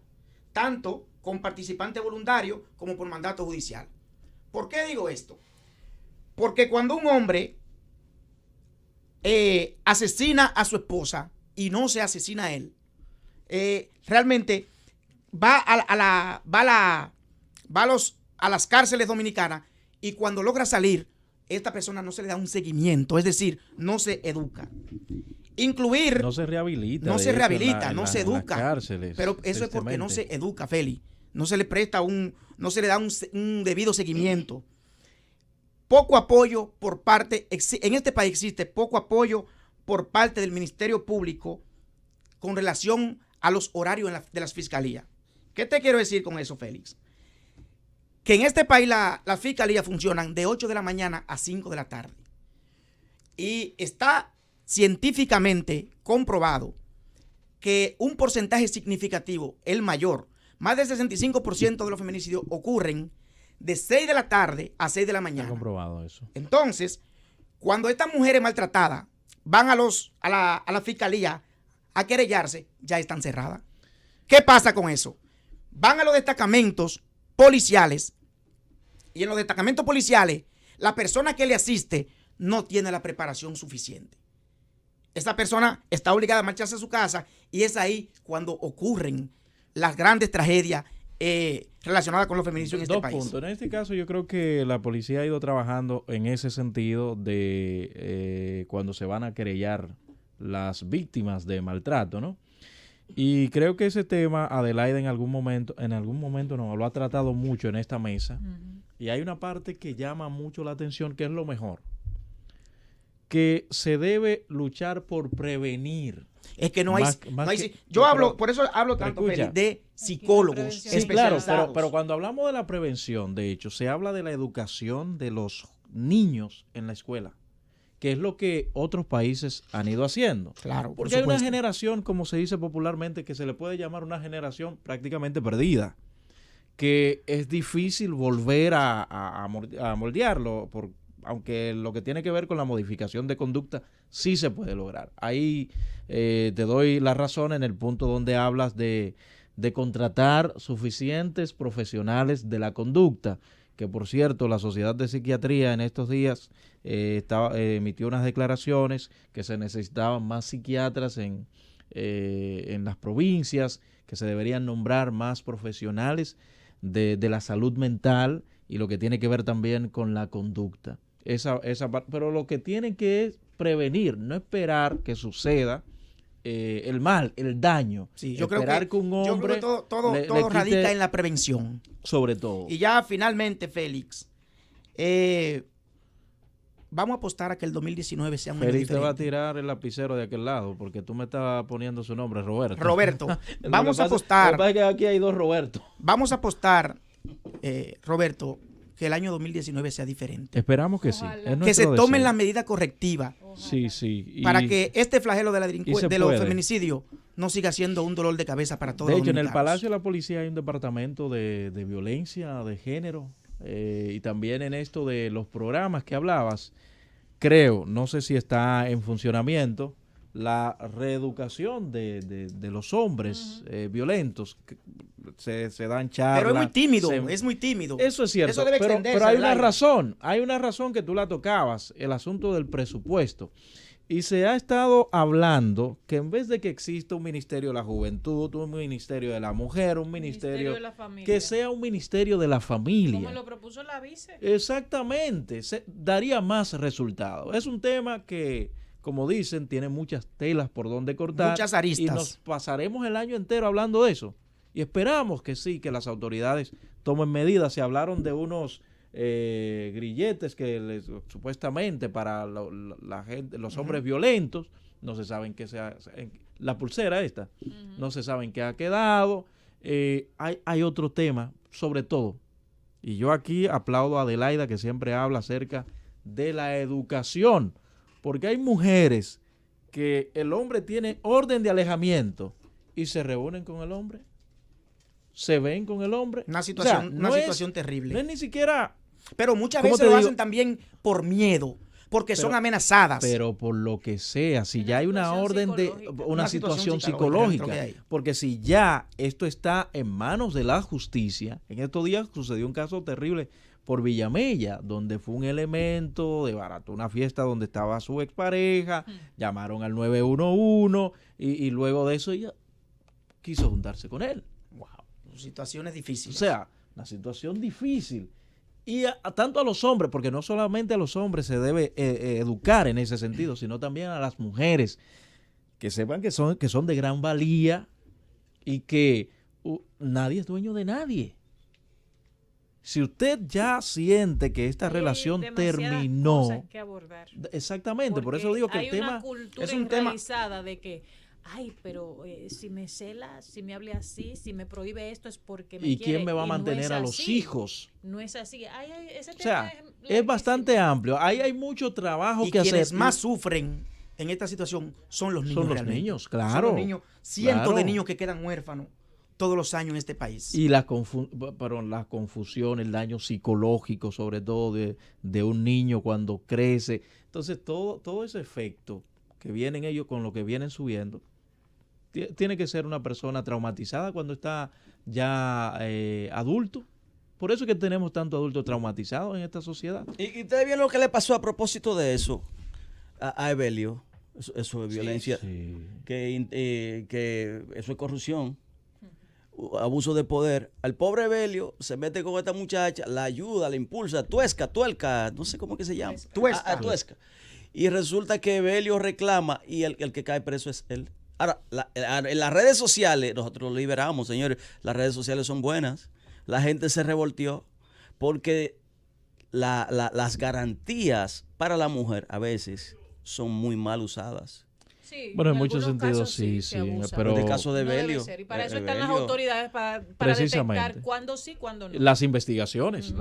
tanto con participantes voluntarios como por mandato judicial. ¿Por qué digo esto? Porque cuando un hombre asesina a su esposa y no se asesina a él, realmente va a las cárceles dominicanas y cuando logra salir, esta persona no se le da un seguimiento, es decir, no se educa. Incluir... No se rehabilita. No se rehabilita, no se educa. Cárceles, pero eso es porque no se educa, Félix. No se le presta no se le da un debido seguimiento. Poco apoyo por parte... En este país existe poco apoyo por parte del Ministerio Público con relación a los horarios de las fiscalías. ¿Qué te quiero decir con eso, Félix? Que en este país las fiscalías funcionan de 8 de la mañana a 5 de la tarde. Y está científicamente comprobado que un porcentaje significativo, el mayor, más del 65% de los feminicidios ocurren de 6 de la tarde a 6 de la mañana. Está comprobado eso. Entonces, cuando estas mujeres maltratadas van a la fiscalía a querellarse, ya están cerradas. ¿Qué pasa con eso? Van a los destacamentos policiales y en los destacamentos policiales la persona que le asiste no tiene la preparación suficiente. Esa persona está obligada a marcharse a su casa y es ahí cuando ocurren las grandes tragedias relacionadas con los feminicidios en este país. Dos puntos. En este caso yo creo que la policía ha ido trabajando en ese sentido de cuando se van a querellar las víctimas de maltrato, ¿no? Y creo que ese tema Adelaida en algún momento no, lo ha tratado mucho en esta mesa. Y hay una parte que llama mucho la atención, que es lo mejor. Que se debe luchar por prevenir. Es que no hay... por eso hablo tanto, Félix, de psicólogos. Sí, claro, pero cuando hablamos de la prevención, de hecho, se habla de la educación de los niños en la escuela, que es lo que otros países han ido haciendo. Claro, porque hay una generación, como se dice popularmente, que se le puede llamar una generación prácticamente perdida, que es difícil volver a moldearlo, aunque lo que tiene que ver con la modificación de conducta sí se puede lograr. Ahí te doy la razón en el punto donde hablas de contratar suficientes profesionales de la conducta, que por cierto la Sociedad de Psiquiatría en estos días emitió unas declaraciones que se necesitaban más psiquiatras en las provincias, que se deberían nombrar más profesionales de la salud mental y lo que tiene que ver también con la conducta. Pero lo que tienen que es prevenir, no esperar que suceda el mal, el daño. Sí, yo creo que todo radica en la prevención. Sobre todo. Y ya finalmente, Félix, vamos a apostar a que el 2019 sea un año diferente. Félix te va a tirar el lapicero de aquel lado, porque tú me estás poniendo su nombre, Roberto. Roberto, vamos a apostar. Lo que pasa es que aquí hay dos Roberto. Vamos a apostar, Roberto, que el año 2019 sea diferente. Esperamos que sí. Que se tomen las medidas correctivas. Sí. Para que este flagelo de los feminicidios no siga siendo un dolor de cabeza para todos los dominicanos. De hecho, en el Palacio de la Policía hay un departamento de violencia de género y también en esto de los programas que hablabas, creo, no sé si está en funcionamiento, la reeducación de los hombres violentos. Se dan charlas. Pero es muy tímido. Eso es cierto. Eso debe pero hay una razón que tú la tocabas, el asunto del presupuesto. Y se ha estado hablando que en vez de que exista un ministerio de la juventud, un ministerio de la mujer, un ministerio de la familia, que sea un ministerio de la familia. Como lo propuso la vice. Exactamente, daría más resultados. Es un tema que, como dicen, tiene muchas telas por donde cortar. Muchas aristas. Y nos pasaremos el año entero hablando de eso. Y esperamos que sí, que las autoridades tomen medidas. Se hablaron de unos grilletes que supuestamente para la gente, los hombres violentos, no se saben qué sea, la pulsera esta, no se saben qué ha quedado. Hay otro tema, sobre todo, y yo aquí aplaudo a Adelaida, que siempre habla acerca de la educación, porque hay mujeres que el hombre tiene orden de alejamiento y se reúnen con el hombre, se ven con el hombre. Una situación terrible. No es ni siquiera... Pero muchas veces lo hacen también por miedo, porque son amenazadas. Pero por lo que sea, si ya hay una orden de una situación psicológica, porque si ya esto está en manos de la justicia, en estos días sucedió un caso terrible por Villamella, donde fue un elemento de barato, una fiesta donde estaba su expareja, llamaron al 911 y luego de eso ella quiso juntarse con él. Wow, situaciones difíciles. O sea, una situación difícil. Y tanto a los hombres, porque no solamente a los hombres se debe educar en ese sentido, sino también a las mujeres, que sepan que son de gran valía y que nadie es dueño de nadie. Si usted ya siente que esta relación terminó, que abordar. Exactamente, por eso digo que el tema es un tema de que ay, pero si me cela, si me habla así, si me prohíbe esto es porque me ¿y quiere. quién me va a mantener no a los hijos? No es así. Ese o sea, tema es bastante amplio. Ahí hay mucho trabajo que hacer. Y quienes más sufren en esta situación son los niños. Son los niños, claro. Son los niños, cientos de niños que quedan huérfanos todos los años en este país. Y la confusión, el daño psicológico, sobre todo de un niño cuando crece. Entonces, todo ese efecto que vienen ellos con lo que vienen subiendo, tiene que ser una persona traumatizada cuando está ya adulto. Por eso es que tenemos tantos adultos traumatizados en esta sociedad. ¿Y ustedes vieron lo que le pasó a propósito de eso a Evelio? Eso es violencia, sí. Que eso es corrupción, abuso de poder. Al pobre Evelio se mete con esta muchacha, la ayuda, la impulsa, tuerca, no sé cómo que se llama. Tuesca. Y resulta que Evelio reclama y el que cae preso es él. Ahora, en las redes sociales, nosotros lo liberamos, señores, las redes sociales son buenas. La gente se revolteó porque las garantías para la mujer a veces son muy mal usadas. Sí, bueno, en muchos sentidos sí, pero en el caso de Evelio. Y para eso están las autoridades para detectar cuándo sí, cuándo no. Las investigaciones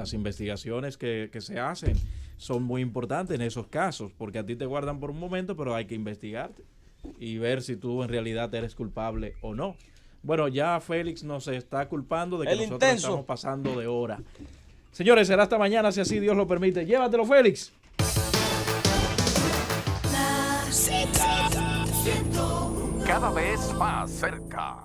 que se hacen son muy importantes en esos casos, porque a ti te guardan por un momento, pero hay que investigarte y ver si tú en realidad eres culpable o no. Bueno, ya Félix nos está culpando de que nosotros estamos pasando de hora. Señores, será hasta mañana si así Dios lo permite. Llévatelo, Félix. Cada vez más cerca.